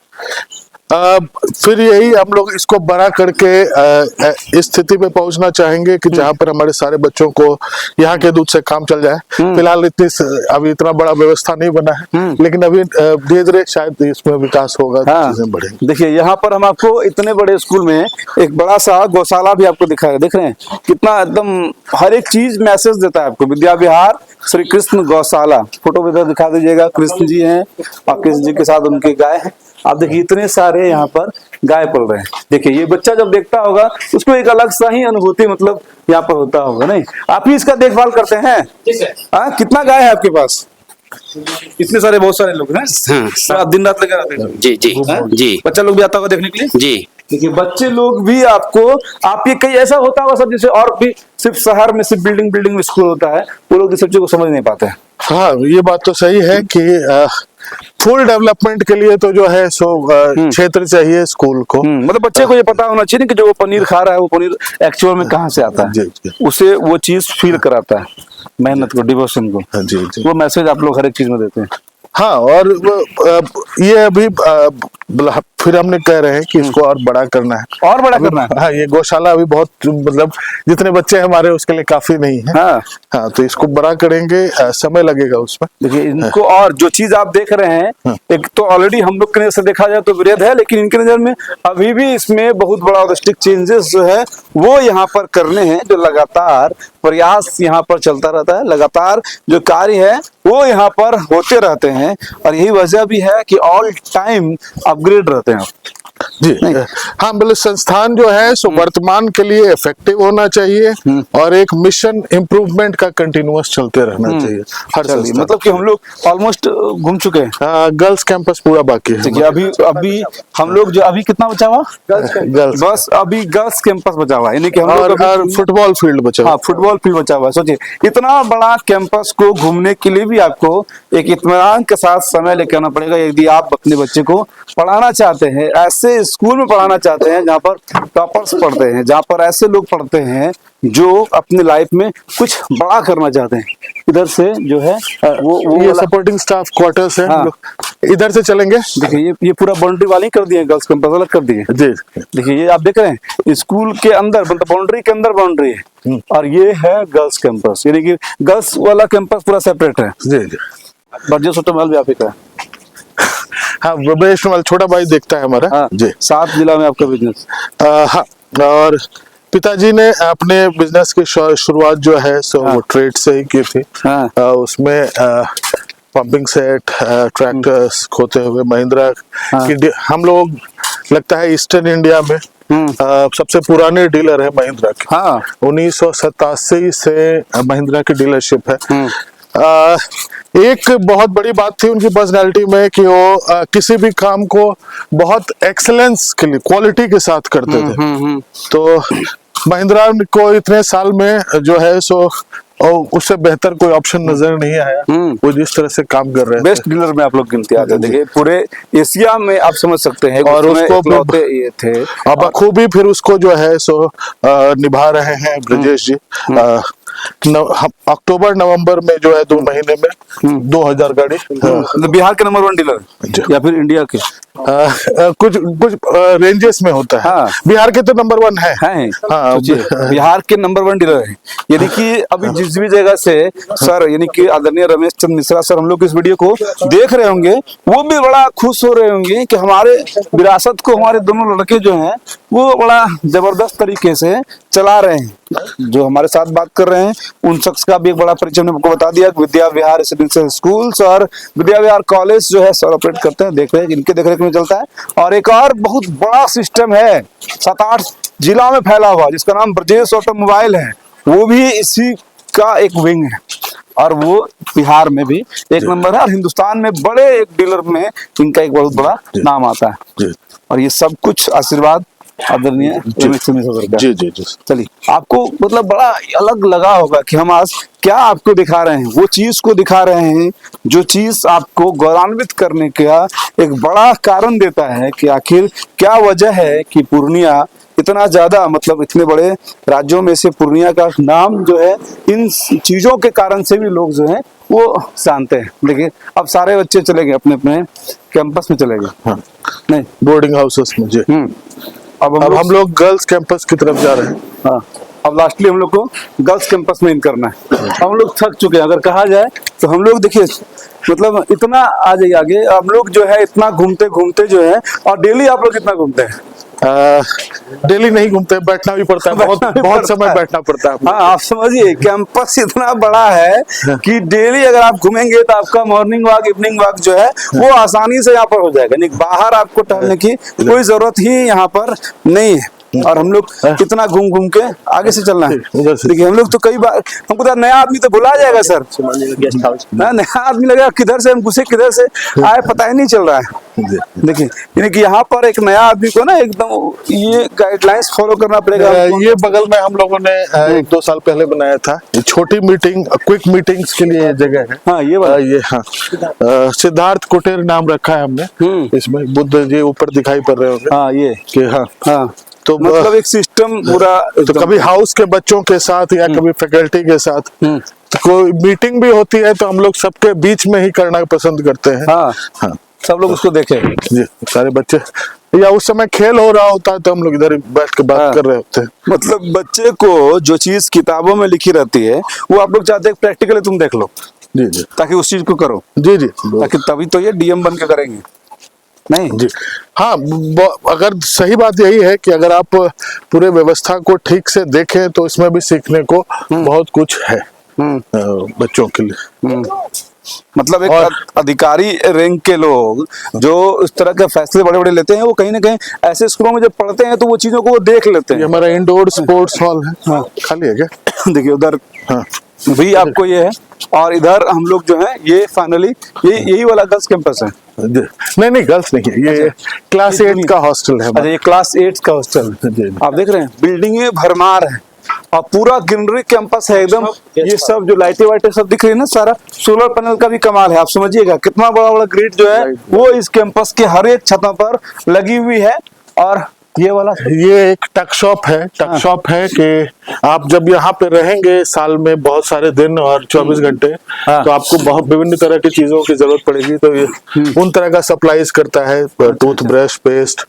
Speaker 2: फिर यही हम लोग इसको बड़ा करके इस स्थिति पे पहुंचना चाहेंगे कि जहां पर हमारे सारे बच्चों को यहाँ के दूध से काम चल जाए। फिलहाल अभी इतना बड़ा व्यवस्था नहीं बना है, लेकिन अभी धीरे धीरे शायद इसमें विकास होगा,
Speaker 1: हाँ।
Speaker 2: चीजें बढ़ेंगी।
Speaker 1: देखिए यहाँ पर हम आपको इतने बड़े स्कूल में एक बड़ा सा गौशाला भी आपको दिखाएगा, देख रहे हैं कितना एकदम हर एक चीज मैसेज देता है आपको। विद्या विहार श्री कृष्ण गौशाला, फोटो इधर दिखा दीजिएगा, कृष्ण जी हैं और कृष्ण जी के साथ उनके गाय हैं। आप देखिए इतने सारे यहाँ पर गाय पल रहे हैं। देखिए ये बच्चा जब देखता होगा उसको एक अलग सा ही अनुभूति मतलब यहाँ पर होता होगा। नहीं, आप ही इसका देखभाल करते हैं? हाँ, कितना गाय है आपके पास? इतने सारे, बहुत सारे लोग हैं।
Speaker 5: हाँ,
Speaker 1: आप दिन रात लगे रहते हैं?
Speaker 5: जी जी जी
Speaker 1: बच्चा लोग भी आता होगा देखने के लिए?
Speaker 5: जी।
Speaker 1: देखिए बच्चे लोग भी आपको, आप ये कहीं ऐसा होता होगा सब जैसे और भी सिर्फ शहर में सिर्फ बिल्डिंग में स्कूल होता है, वो लोग इस सब्जेक्ट को समझ नहीं पाते हैं।
Speaker 2: हाँ, ये बात तो सही है कि फुल डेवलपमेंट के लिए तो जो है सो क्षेत्र चाहिए स्कूल को।
Speaker 1: मतलब बच्चे को ये पता होना चाहिए कि जो वो पनीर खा रहा है वो पनीर एक्चुअल में कहाँ से आता है,
Speaker 2: जी।
Speaker 1: उसे वो चीज फील कराता है, मेहनत को, डिवोशन को।
Speaker 2: जी जी।
Speaker 1: वो मैसेज आप लोग हर एक चीज में देते हैं।
Speaker 2: हाँ, और ये अभी फिर हमने कह रहे हैं कि इसको और बड़ा करना है,
Speaker 1: और बड़ा करना है।
Speaker 2: हाँ, ये गौशाला अभी बहुत मतलब जितने बच्चे हमारे उसके लिए काफी नहीं है।
Speaker 1: हाँ।
Speaker 2: हाँ, तो इसको बड़ा करेंगे, समय लगेगा उसमें।
Speaker 1: देखिए इनको, और जो चीज आप देख रहे हैं एक तो ऑलरेडी हम लोग के नजर से देखा जाए तो वृहद है, लेकिन इनके नजर में अभी भी इसमें बहुत बड़ा ऑर्गेस्टिक चेंजेस जो है वो यहाँ पर करने हैं, जो लगातार प्रयास यहाँ पर चलता रहता है, लगातार जो कार्य है वो यहाँ पर होते रहते हैं। और यही वजह भी है कि ऑल टाइम अपग्रेड रहते हैं।
Speaker 2: जी हाँ, मतलब संस्थान जो है सो वर्तमान के लिए इफेक्टिव होना चाहिए और एक मिशन इम्प्रूवमेंट का कंटिन्यूअस चलते रहना चाहिए हर संस्थान।
Speaker 1: मतलब कि हम लोग ऑलमोस्ट घूम चुके हैं।
Speaker 2: गर्ल्स कैंपस पूरा बाकी है।
Speaker 1: देखिए अभी हम लोग जो अभी कितना बचा हुआ?
Speaker 2: गर्ल्स,
Speaker 1: बस अभी गर्ल्स कैंपस बचा हुआ है, यानी कि हम लोग
Speaker 2: और फुटबॉल फील्ड बचा।
Speaker 1: हाँ, फुटबॉल फील्ड बचा हुआ है। सोचिए इतना बड़ा कैंपस को घूमने के लिए भी आपको एक इत्मीनान के साथ समय लेकर आना पड़ेगा। यदि आप अपने बच्चे को पढ़ाना चाहते हैं, ऐसे स्कूल में पढ़ाना चाहते हैं जहाँ पर टॉपर्स पढ़ते हैं, जहाँ पर ऐसे लोग पढ़ते हैं जो अपने लाइफ में कुछ बड़ा करना चाहते हैं, इधर से जो है वो
Speaker 2: ये सपोर्टिंग स्टाफ क्वार्टर्स है।
Speaker 1: हाँ।
Speaker 2: इधर से चलेंगे।
Speaker 1: देखिए ये पूरा बाउंड्री वाली कर दिए, गर्ल्स कैंपस अलग कर दिए।
Speaker 2: जी,
Speaker 1: देखिए ये आप देख रहे हैं स्कूल के अंदर, मतलब बाउंड्री के अंदर बाउंड्री है, और ये है गर्ल्स कैंपस, यानी कि गर्ल्स वाला कैंपस पूरा सेपरेट है।
Speaker 2: जी जी।
Speaker 1: बर्जेस होटल महल भी आप ही का है।
Speaker 2: हाँ, वैष्णव छोटा भाई देखता है हमारा।
Speaker 1: हाँ,
Speaker 2: जी।
Speaker 1: 7 जिला में आपका बिजनेस।
Speaker 2: हाँ, और पिताजी ने अपने बिजनेस की शुरुआत जो है सो वो ट्रेड से ही की थी।
Speaker 1: हाँ।
Speaker 2: उसमें पंपिंग सेट, ट्रैक्टर्स खोते हुए महिंद्रा की हम लोग लगता है ईस्टर्न इंडिया में सबसे पुराने डीलर है महिंद्रा के।
Speaker 1: हाँ।
Speaker 2: 1987 से महिंद्रा की डीलरशिप है। एक बहुत बड़ी बात थी उनकी पर्सनालिटी में कि वो किसी भी काम को बहुत एक्सेलेंस के लिए, क्वालिटी के साथ करते थे। तो महिंद्रा को इतने साल में जो है सो उससे बेहतर कोई ऑप्शन नजर नहीं आया। वो जिस तरह से काम कर रहे हैं,
Speaker 1: बेस्ट डीलर में आप लोग गिनती आते हैं। देखिए पूरे एशिया में आप समझ सकते हैं,
Speaker 2: और उसको
Speaker 1: ये थे
Speaker 2: और बखूबी फिर उसको जो है सो निभा रहे हैं ब्रजेश जी। अक्टूबर नवंबर में जो है 2 महीने में 2000 गाड़ी।
Speaker 1: बिहार के नंबर 1 डीलर या फिर इंडिया के?
Speaker 2: कुछ रेंजेस में होता है।
Speaker 1: हाँ।
Speaker 2: बिहार के तो नंबर 1 है।
Speaker 1: हाँ, बिहार के नंबर 1 डीलर है। यानी कि अभी जिस भी जगह से सर, यानी कि आदरणीय रमेश चंद्र मिश्रा सर हम लोग इस वीडियो को देख रहे होंगे, वो भी बड़ा खुश हो रहे होंगे कि हमारे विरासत को हमारे दोनों लड़के जो हैं वो बड़ा जबरदस्त तरीके से चला रहे हैं, जो हमारे साथ बात कर रहे हैं, उन शख्स का भी एक बड़ा परिचय हमने आपको बता दिया। विद्या विहार रेसिडेंशियल स्कूल्स और विद्या विहार कॉलेज जो है सर ऑपरेट करते हैं, देख रेख इनके देखरेख में चलता है। और एक और बहुत बड़ा सिस्टम है 7-8 जिला में फैला हुआ, जिसका नाम ब्रजेश ऑटोमोबाइल है, वो भी इसी का एक विंग है और वो बिहार में भी एक नंबर है और हिंदुस्तान में बड़े एक डीलर में इनका एक बहुत बड़ा नाम आता है। और ये सब कुछ आशीर्वाद आदरणीय
Speaker 2: जी जी जी।
Speaker 1: चलिए, आपको मतलब बड़ा अलग लगा होगा कि हम आज क्या आपको दिखा रहे हैं, वो चीज को दिखा रहे हैं जो चीज आपको गौरवान्वित करने का एक बड़ा कारण देता है कि आखिर क्या वजह है कि पूर्णिया इतना ज्यादा, मतलब इतने बड़े राज्यों में से पूर्णिया का नाम जो है इन चीजों के कारण से भी लोग जो है वो जानते हैं। देखिए अब सारे बच्चे चले गए अपने अपने कैंपस में चले गए।
Speaker 2: हाँ।
Speaker 1: नहीं,
Speaker 2: बोर्डिंग हाउसेस में जी।
Speaker 1: अब
Speaker 2: हम लोग गर्ल्स कैंपस की तरफ जा रहे हैं।
Speaker 1: हाँ, अब लास्टली हम लोग को गर्ल्स कैंपस में इन करना है। हम लोग थक चुके हैं, अगर कहा जाए तो हम लोग देखिए मतलब इतना आ जाइए आगे, हम लोग जो है इतना घूमते घूमते जो है, और डेली आप लोग कितना घूमते हैं?
Speaker 2: डेली नहीं घूमते, बैठना भी पड़ता है, बहुत समय बैठना पड़ता है।
Speaker 1: हाँ, आप समझिए कैंपस इतना बड़ा है कि डेली अगर आप घूमेंगे तो आपका मॉर्निंग वॉक इवनिंग वॉक जो है वो आसानी से यहाँ पर हो जाएगा, नहीं बाहर आपको टहलने की कोई जरूरत ही यहाँ पर नहीं है। और हम लोग कितना घूम घूम के आगे से चलना है। देखिए हम लोग तो कई बार हमको तो नया आदमी तो भुला जाएगा सर, गेस्ट हाउस नया आदमी लगेगा, किधर से हम घुसे किधर से आए पता ही नहीं चल रहा है। देखिए यानी कि यहाँ पर एक नया आदमी को ना एकदम ये गाइडलाइंस फॉलो करना पड़ेगा।
Speaker 2: ये बगल में हम लोगों ने 1-2 साल पहले बनाया था, छोटी मीटिंग क्विक मीटिंग्स के लिए जगह है।
Speaker 1: हाँ ये
Speaker 2: हाँ सिद्धार्थ कुटेर नाम रखा है हमने। इसमें बुद्ध जी ऊपर दिखाई पड़ रहे होंगे।
Speaker 1: हाँ ये
Speaker 2: कि हाँ
Speaker 1: तो मतलब एक सिस्टम पूरा,
Speaker 2: तो कभी हाउस के बच्चों के साथ या कभी फैकल्टी के साथ तो कोई मीटिंग भी होती है तो हम लोग सबके बीच में ही करना पसंद करते हैं।
Speaker 1: हाँ
Speaker 2: हाँ
Speaker 1: सब लोग उसको देखे
Speaker 2: जी, सारे बच्चे, या उस समय खेल हो रहा होता है तो हम लोग इधर बैठ के बात कर रहे होते हैं।
Speaker 1: मतलब बच्चे को जो चीज किताबों में लिखी रहती है वो आप लोग चाहते हैं प्रैक्टिकली तुम देख लो
Speaker 2: जी जी,
Speaker 1: ताकि उस चीज को करो।
Speaker 2: जी जी,
Speaker 1: ताकि तभी तो ये डीएम बन के करेंगे। नहीं
Speaker 2: जी हाँ, अगर सही बात यही है कि अगर आप पूरे व्यवस्था को ठीक से देखें तो इसमें भी सीखने को बहुत कुछ है बच्चों के लिए।
Speaker 1: मतलब एक अधिकारी रैंक के लोग जो इस तरह के फैसले बड़े बड़े लेते हैं वो कहीं ना कहीं ऐसे स्कूलों में जब पढ़ते हैं तो वो चीजों को वो देख लेते हैं।
Speaker 2: ये हमारा इंडोर स्पोर्ट्स हॉल है। हाँ, खाली है क्या?
Speaker 1: देखिए उधर
Speaker 2: हाँ
Speaker 1: भी आपको ये है, और इधर हम लोग जो है ये फाइनली यही वाला गर्ल्स कैंपस है।
Speaker 2: नहीं गर्ल्स नहीं है, ये क्लास 8 का हॉस्टल है।
Speaker 1: अच्छा ये क्लास 8 का हॉस्टल आप देख रहे हैं, बिल्डिंगें भरमार है और पूरा ग्रीनरी कैंपस है एकदम। ये सब जो लाइटें वाइटें सब दिख रही है ना, सारा सोलर पैनल का भी कमाल है। आप समझिएगा कितना बड़ा बड़ा ग्रिड जो है वो इस कैंपस के हर एक छतों पर लगी हुई है। और ये वाला
Speaker 2: ये एक टक शॉप है। टक शॉप है कि आप जब यहाँ पे रहेंगे साल में बहुत सारे दिन और 24 घंटे, तो आपको बहुत विभिन्न तरह की चीजों की जरूरत पड़ेगी, तो ये उन तरह का सप्लाईज करता है, toothbrush, paste,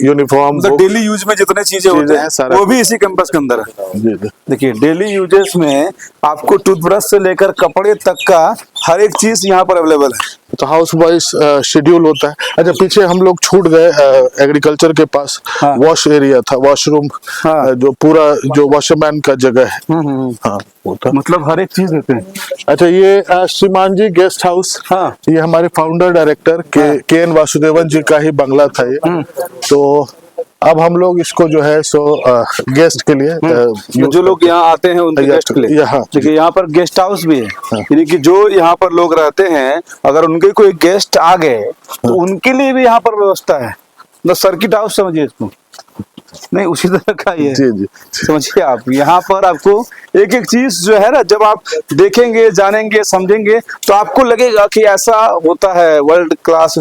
Speaker 2: uniform,
Speaker 1: daily use में जितने चीजें होते हैं वो भी इसी कैंपस के अंदर है। देखिए डेली यूजेस में आपको टूथब्रश से लेकर कपड़े तक का हर एक चीज यहाँ पर अवेलेबल है।
Speaker 2: तो हाउस वाइज शेड्यूल होता है। अच्छा पीछे हम लोग छूट गए, एग्रीकल्चर के पास वॉश एरिया था, वॉशरूम, जो पूरा जो वॉशरमैन का जगह है। हाँ वो था,
Speaker 1: मतलब हर एक चीज देते हैं।
Speaker 2: अच्छा ये श्रीमान जी गेस्ट हाउस, ये हमारे फाउंडर डायरेक्टर के एन वासुदेवन जी का ही बंगला था ये। तो अब हम लोग इसको जो है सो गेस्ट के लिए,
Speaker 1: जो लोग यहाँ आते हैं उनके गेस्ट के लिए, देखिए यहाँ पर गेस्ट हाउस भी है। यानी कि जो यहाँ पर लोग रहते हैं अगर उनके कोई गेस्ट आ गए तो उनके लिए भी यहाँ पर व्यवस्था है। मतलब सर्किट हाउस समझिए इसको, नहीं उसी तरह का ये
Speaker 2: जी जी
Speaker 1: समझिए आप। यहाँ पर आपको एक एक चीज जो है ना, जब आप देखेंगे जानेंगे समझेंगे तो आपको लगेगा कि ऐसा होता है वर्ल्ड क्लास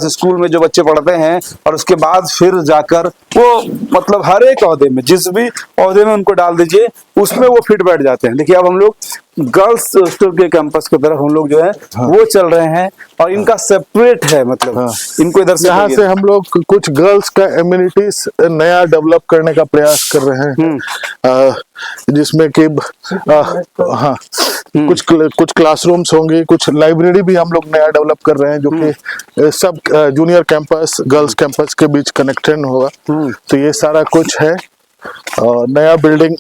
Speaker 1: स्कूल में जो बच्चे पढ़ते हैं। और उसके बाद फिर जाकर वो मतलब हर एक ओहदे में, जिस भी ओहदे में उनको डाल दीजिए उसमें वो फिट बैठ जाते हैं। देखिए अब हम लोग गर्ल्स हॉस्टल के कैंपस की तरफ हम लोग जो है वो चल रहे हैं और इनका सेपरेट है। मतलब इनको इधर से
Speaker 2: यहाँ से हम लोग कुछ गर्ल्स का एम्यूनिटीज नया डेवलप करने का प्रयास कर रहे हैं, जिसमें कि हाँ कुछ क्लासरूम्स होंगे, कुछ लाइब्रेरी भी हम लोग नया डेवलप कर रहे हैं जो कि सब जूनियर कैंपस गर्ल्स कैंपस के बीच कनेक्टेड होगा। तो ये सारा कुछ है और नया बिल्डिंग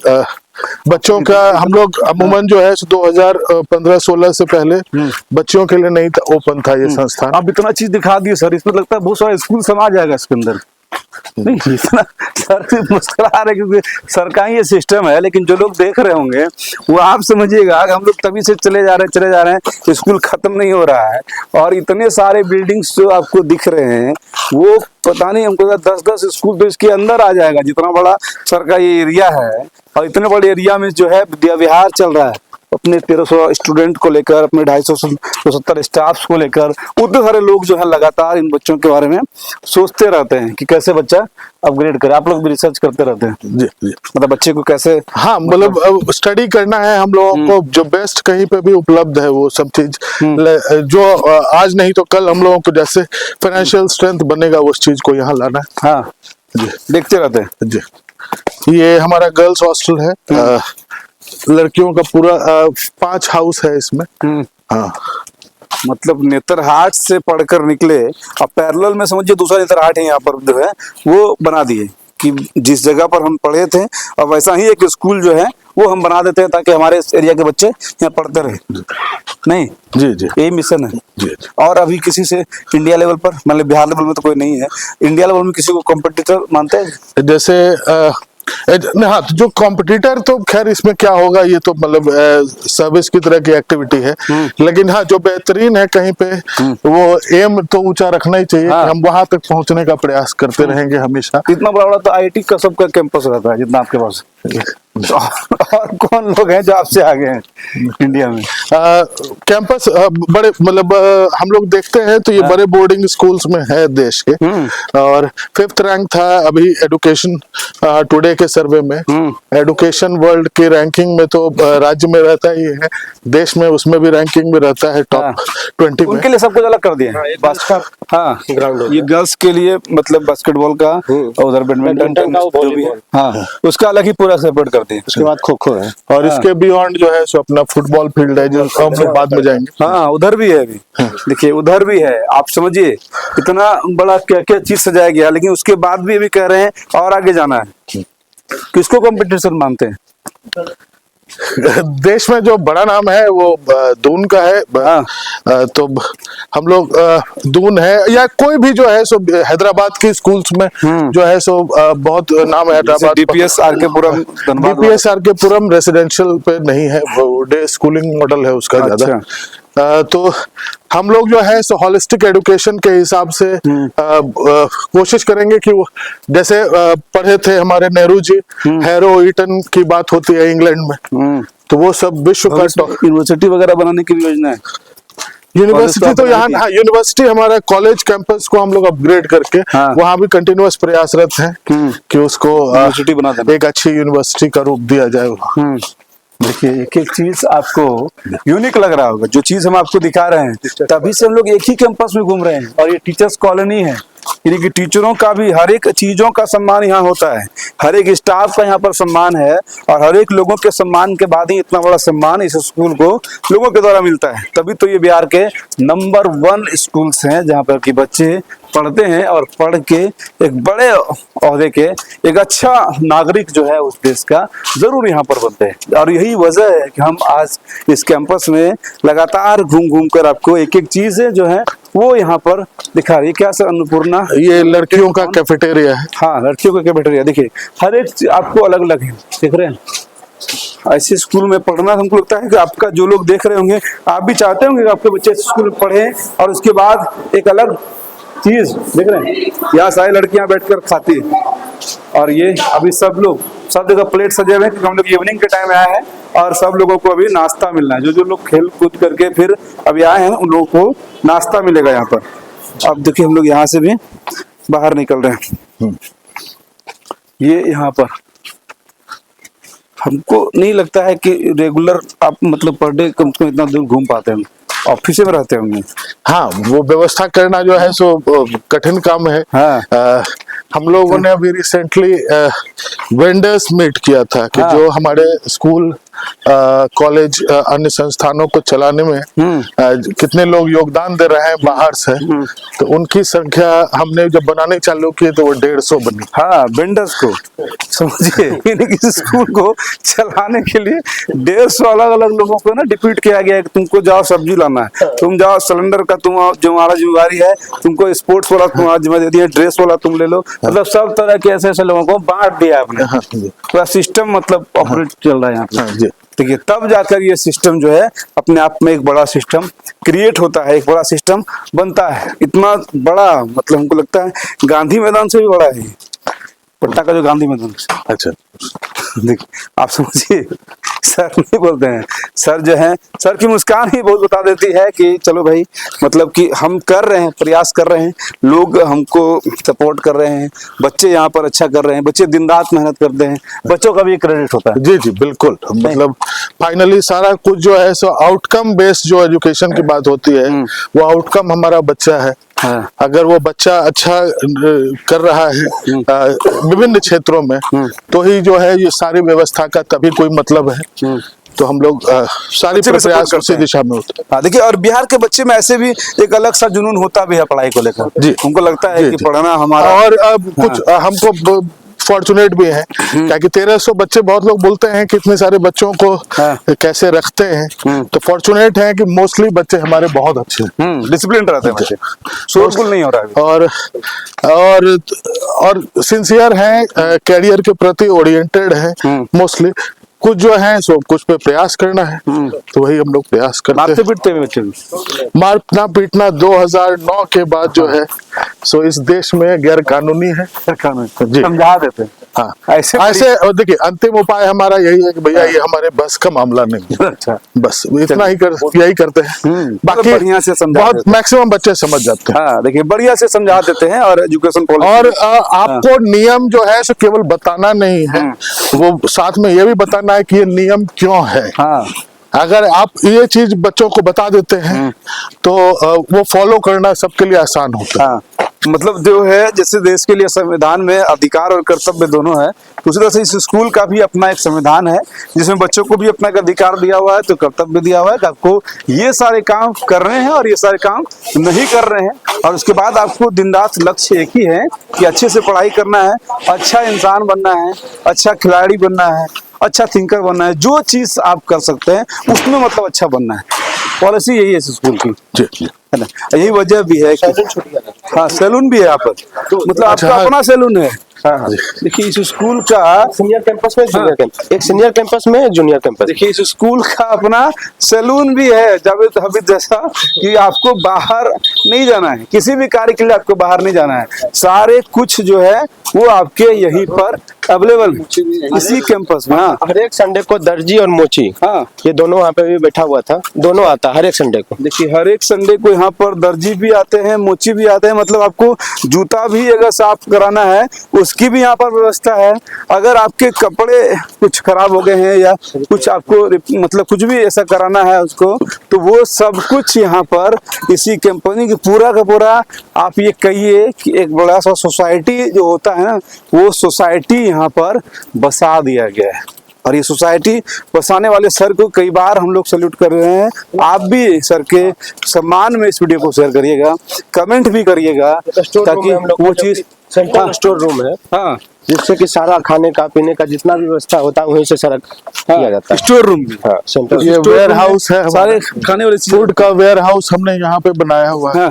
Speaker 2: बच्चों का हम लोग अमूमन जो है 2015-16 से पहले बच्चों के लिए नहीं था, ओपन था ये संस्थान।
Speaker 1: आप इतना चीज दिखा दिए सर, इसमें लगता है बहुत सारा स्कूल समा जाएगा इसके अंदर। नहीं इतना सर भी मुस्कुरा रहे क्योंकि सर का ही ये सिस्टम है, लेकिन जो लोग देख रहे होंगे वो आप समझिएगा कि हम लोग तभी से चले जा रहे हैं, स्कूल खत्म नहीं हो रहा है और इतने सारे बिल्डिंग्स जो आपको दिख रहे हैं वो पता नहीं, हमको 10-10 स्कूल तो इसके अंदर आ जाएगा, जितना बड़ा सर का ये एरिया है। और इतने बड़े एरिया में जो है विद्या विहार चल रहा है, अपने 1300 स्टूडेंट को लेकर, अपने 250 स्टाफ को लेकर, उतने सारे लोग जो है लगातार इन बच्चों के बारे में सोचते रहते हैं कि कैसे बच्चा अपग्रेड करे। आप लोग भी रिसर्च करते रहते हैं
Speaker 2: जी जी,
Speaker 1: मतलब बच्चे को कैसे,
Speaker 2: हाँ मतलब स्टडी करना है हम लोगों को, जो बेस्ट कहीं पे भी उपलब्ध है वो सब चीज जो आज नहीं तो कल हम लोगों को जैसे फाइनेंशियल स्ट्रेंथ बनेगा उस चीज को यहाँ लाना है।
Speaker 1: हाँ
Speaker 2: जी
Speaker 1: देखते रहते हैं
Speaker 2: जी। ये हमारा गर्ल्स हॉस्टल है, लड़कियों का पूरा 5 हाउस है इसमें। हाँ
Speaker 1: मतलब नेतरहाट से पढ़कर निकले और पैरेलल में समझिए दूसरा नेतरहाट है यहाँ पर जो है वो बना दिए कि जिस जगह पर हम पढ़े थे और वैसा ही एक स्कूल जो है वो हम बना देते हैं ताकि हमारे एरिया के बच्चे यहाँ पढ़ते रहे। नहीं
Speaker 2: जी जी,
Speaker 1: यही मिशन है
Speaker 2: जी।
Speaker 1: और अभी किसी से इंडिया लेवल पर, मतलब बिहार लेवल में तो कोई नहीं है, इंडिया लेवल में किसी को कॉम्पिटिटर मानते हैं?
Speaker 2: जैसे हाँ, तो जो कॉम्पिटिटर तो खैर इसमें क्या होगा, ये तो मतलब सर्विस की तरह की एक्टिविटी है, लेकिन हाँ जो बेहतरीन है कहीं पे वो एम तो ऊंचा रखना ही चाहिए।
Speaker 1: हाँ।
Speaker 2: हम वहां तक पहुंचने का प्रयास करते रहेंगे हमेशा।
Speaker 1: इतना बड़ा बड़ा तो आईआईटी का सबका कैंपस रहता है जितना आपके पास और कौन लोग हैं जो आपसे आगे हैं इंडिया में?
Speaker 2: कैंपस बड़े मतलब हम लोग देखते हैं तो ये बड़े बोर्डिंग स्कूल्स में है देश के, और 5th रैंक था अभी एडुकेशन टुडे के सर्वे में। एडुकेशन वर्ल्ड की रैंकिंग में तो राज्य में रहता ही है, देश में उसमें भी रैंकिंग में रहता है टॉप 20 में।
Speaker 1: उनके लिए सब कुछ अलग कर दिया है। हाँ ग्राउंड, ये गर्ल्स के लिए मतलब बास्केटबॉल का, उधर बैडमिंटन का जो भी है, हाँ उसका अलग ही पूरा सेपरेट करते हैं।
Speaker 2: उसके बाद खो खो है, और इसके बियॉन्ड जो है सो अपना फुटबॉल फील्ड है जो हम लोग बाद में जाएंगे।
Speaker 1: हाँ उधर भी है अभी, देखिए उधर भी है। आप समझिए इतना बड़ा क्या क्या चीज सजाया गया, लेकिन उसके बाद भी अभी कह रहे हैं और आगे जाना है। किसको कंपटीशन मानते हैं?
Speaker 2: देश में जो बड़ा नाम है वो दून का है। तो हम लोग दून है या कोई भी जो है सो हैदराबाद की स्कूल्स में जो है सो बहुत नाम है Hyderabad.
Speaker 1: DPS RK Puram,
Speaker 2: DPS RK Puram residential पे नहीं है, वो डे स्कूलिंग मॉडल है उसका ज्यादा। तो हम लोग जो है सो होलिस्टिक एजुकेशन के हिसाब से कोशिश करेंगे कि वो जैसे पढ़े थे हमारे नेहरू जी, हैरो ईटन की बात होती है इंग्लैंड में, तो वो सब विश्व का
Speaker 1: यूनिवर्सिटी वगैरह बनाने की भी योजना है।
Speaker 2: यूनिवर्सिटी तो यहाँ, हाँ यूनिवर्सिटी हमारा कॉलेज कैंपस को हम लोग अपग्रेड करके वहाँ भी कंटिन्यूअस प्रयासरत हैं कि उसको
Speaker 1: यूनिवर्सिटी बना देना,
Speaker 2: एक अच्छी यूनिवर्सिटी का रूप दिया जाए।
Speaker 1: देखिए एक एक चीज आपको यूनिक लग रहा होगा, जो चीज हम आपको दिखा रहे हैं तभी से हम लोग एक ही कैंपस में घूम रहे हैं। और ये टीचर्स कॉलोनी है, यानी कि टीचरों का भी हर एक चीजों का सम्मान यहाँ होता है, हर एक स्टाफ का यहाँ पर सम्मान है, और हर एक लोगों के सम्मान के बाद ही इतना बड़ा सम्मान इस स्कूल को लोगों के द्वारा मिलता है। तभी तो ये बिहार के नंबर 1 स्कूल्स हैं जहाँ पर कि बच्चे पढ़ते हैं और पढ़ के एक बड़े ओहदे के, एक अच्छा नागरिक जो है उस देश का जरूर यहाँ पर बनते हैं। और यही वजह है कि हम आज इस कैंपस में लगातार घूम घूम कर आपको एक एक चीजें जो है वो यहाँ पर दिखा रही है। क्या सर? अन्नपूर्णा,
Speaker 2: ये लड़कियों का कैफेटेरिया है।
Speaker 1: हाँ लड़कियों का कैफेटेरिया, देखिए हर एक आपको अलग अलग है, देख रहे हैं। ऐसे स्कूल में पढ़ना हमको लगता है कि आपका जो लोग देख रहे होंगे आप भी चाहते होंगे कि आपके बच्चे स्कूल में पढ़े और उसके बाद एक अलग चीज देख रहे हैं। यहाँ सारी लड़कियां बैठकर खाती है, और ये अभी सब लोग सब जगह प्लेट सजे हुए हैं क्योंकि हम लोग इवनिंग के टाइम आया है और सब लोगों को अभी नाश्ता मिलना है। जो लोग खेल कूद करके फिर अभी आए हैं उन लोगों को नाश्ता मिलेगा यहाँ पर। अब देखिए हम लोग यहाँ से भी बाहर निकल रहे हैं। ये यहाँ पर हमको नहीं लगता है कि रेगुलर आप मतलब पर डे कम से कम इतना दूर घूम पाते हैं, ऑफिस में रहते होंगे।
Speaker 2: हाँ वो व्यवस्था करना जो है सो कठिन काम है।
Speaker 1: हाँ।
Speaker 2: हम लोगों ने अभी रिसेंटली वेंडर्स मीट किया था कि जो हमारे स्कूल कॉलेज अन्य संस्थानों को चलाने में कितने लोग योगदान दे रहे हैं बाहर से, तो उनकी संख्या हमने जब बनाने चालू की तो वो 150 बनी।
Speaker 1: हाँ, वेंडर्स को समझिए, यानी किसी स्कूल को चलाने के लिए 150 अलग अलग लोगों को ना डिप्यूट किया गया है कि तुमको जाओ सब्जी लाना है, तुम जाओ सिलेंडर का तुम जो हमारा जिम्मेवारी है, तुमको स्पोर्ट्स वाला तुम्हारा जिम्मेदारी है, ड्रेस वाला तुम ले लो। मतलब सब तरह के ऐसे ऐसे लोगों को बांट दिया आपने। पूरा सिस्टम मतलब ऑपरेट चल रहा है यहाँ पे। देखिए, तब जाकर ये सिस्टम जो है अपने आप में एक बड़ा सिस्टम क्रिएट होता है, एक बड़ा सिस्टम बनता है। इतना बड़ा मतलब हमको लगता है गांधी मैदान से भी बड़ा है ये, पटना का जो गांधी मैदान।
Speaker 2: अच्छा,
Speaker 1: देखिए आप समझिए, सर नहीं बोलते हैं, सर जो है, सर की मुस्कान ही बहुत बता देती है कि चलो भाई, मतलब कि हम कर रहे हैं, प्रयास कर रहे हैं, लोग हमको सपोर्ट कर रहे हैं, बच्चे यहाँ पर अच्छा कर रहे हैं, बच्चे दिन रात मेहनत करते हैं, बच्चों का भी क्रेडिट होता है।
Speaker 2: जी जी बिल्कुल। मतलब फाइनली सारा कुछ जो है सो आउटकम बेस्ड जो एजुकेशन की बात होती है, वो आउटकम हमारा बच्चा है।
Speaker 1: हाँ।
Speaker 2: अगर वो बच्चा अच्छा कर रहा है विभिन्न क्षेत्रों में, तो ही जो है ये सारी व्यवस्था का तभी कोई मतलब है। तो हम लोग सारी प्रयास उसी दिशा में होते हैं।
Speaker 1: हाँ, देखिए, और बिहार के बच्चे में ऐसे भी एक अलग सा जुनून होता भी है पढ़ाई को लेकर।
Speaker 2: जी,
Speaker 1: उनको लगता है कि पढ़ना हमारा,
Speaker 2: और अब कुछ हमको फॉर्चुनेट भी है, क्योंकि 1300 बच्चे, बहुत लोग बोलते हैं कि इतने सारे बच्चों को कैसे रखते हैं, तो फॉर्चुनेट है कि मोस्टली बच्चे हमारे बहुत अच्छे हैं,
Speaker 1: डिसिप्लिन रहते हैं बच्चे, शोरगुल नहीं हो रहा है,
Speaker 2: और सिंसियर हैं, कैरियर के प्रति ओरिएंटेड हैं मोस्टली। कुछ जो है सो कुछ पे प्रयास करना है, तो वही हम लोग प्रयास करते हैं।
Speaker 1: मारते पीटते हैं बच्चे को।
Speaker 2: मारना पीटना 2009 के बाद जो है सो इस देश में गैर कानूनी है। जी,
Speaker 1: समझा देते हैं।
Speaker 2: हाँ,
Speaker 1: ऐसे
Speaker 2: और देखिए अंतिम उपाय हमारा यही है कि भैया ये हमारे बस का मामला नहीं है।
Speaker 1: अच्छा,
Speaker 2: बस इतना ही यही करते हैं। बाकी
Speaker 1: बढ़िया से समझा
Speaker 2: बहुत
Speaker 1: देते हैं।
Speaker 2: मैक्सिमम बच्चे समझ जाते हैं।
Speaker 1: हाँ, देखिए, बढ़िया से समझा देते हैं। और एजुकेशन पॉलिसी,
Speaker 2: और आपको नियम जो है सो केवल बताना नहीं है, वो साथ में ये भी बताना है कि ये नियम क्यों है।
Speaker 1: हाँ,
Speaker 2: अगर आप ये चीज बच्चों को बता देते हैं तो वो फॉलो करना सबके लिए आसान होता है।
Speaker 1: हाँ, मतलब जो है, जैसे देश के लिए संविधान में अधिकार और कर्तव्य दोनों है, उसी तरह से इस स्कूल का भी अपना एक संविधान है, जिसमें बच्चों को भी अपना एक अधिकार दिया हुआ है, तो कर्तव्य दिया हुआ है कि आपको ये सारे काम कर रहे हैं और ये सारे काम नहीं कर रहे हैं। और उसके बाद आपको दिन रात लक्ष्य एक ही है कि अच्छे से पढ़ाई करना है, अच्छा इंसान बनना है, अच्छा खिलाड़ी बनना है, अच्छा थिंकर बनना है। जो चीज आप कर सकते हैं उसमें मतलब अच्छा बनना है। पॉलिसी यही है इस स्कूल की, है ना। यही वजह भी है कि हाँ, सैलून भी है यहाँ पर, मतलब आपका अपना सैलून है। हाँ, देखिए इस स्कूल का
Speaker 5: सीनियर कैंपस में जूनियर कैंपस, एक सीनियर कैंपस में जूनियर कैंपस।
Speaker 1: देखिए इस स्कूल का अपना सैलून भी है, जावेद हबीब जैसा, कि आपको बाहर नहीं जाना है, किसी भी कार्य के लिए आपको बाहर नहीं जाना है, सारे कुछ जो है वो आपके यहीं पर अवेलेबल इसी कैंपस में। हाँ,
Speaker 5: हर एक संडे को दर्जी और मोची,
Speaker 1: हाँ,
Speaker 5: ये दोनों वहाँ पे भी बैठा हुआ था, दोनों आता हर एक संडे को।
Speaker 1: देखिए हर एक संडे को यहाँ पर दर्जी भी आते हैं, मोची भी आते हैं, मतलब आपको जूता भी अगर साफ कराना है उसकी भी यहाँ पर व्यवस्था है। अगर आपके कपड़े कुछ खराब हो गए हैं या कुछ आपको मतलब कुछ भी ऐसा कराना है उसको, तो वो सब कुछ यहाँ पर इसी कंपनी की पूरा का पूरा, आप ये कहिए कि एक बड़ा सा सोसाइटी जो होता है ना, वो सोसाइटी यहाँ पर बसा दिया गया है। और ये सोसाइटी बसाने वाले सर को कई बार हम लोग सैल्यूट कर रहे हैं। आप भी सर के सम्मान में इस वीडियो को शेयर करिएगा, कमेंट भी करिएगा, ताकि वो चीज
Speaker 5: सेंट्रल स्टोर रूम है,
Speaker 1: हाँ,
Speaker 5: जिससे कि सारा खाने का पीने का जितना भी व्यवस्था होता है वहीं से सारा किया जाता है।
Speaker 1: स्टोर रूम भी,
Speaker 5: हाँ, सेंट्रल
Speaker 2: ये वेयर हाउस है,
Speaker 1: सारे खाने वाले
Speaker 2: फूड का वेयर हाउस हमने यहाँ पे बनाया हुआ है।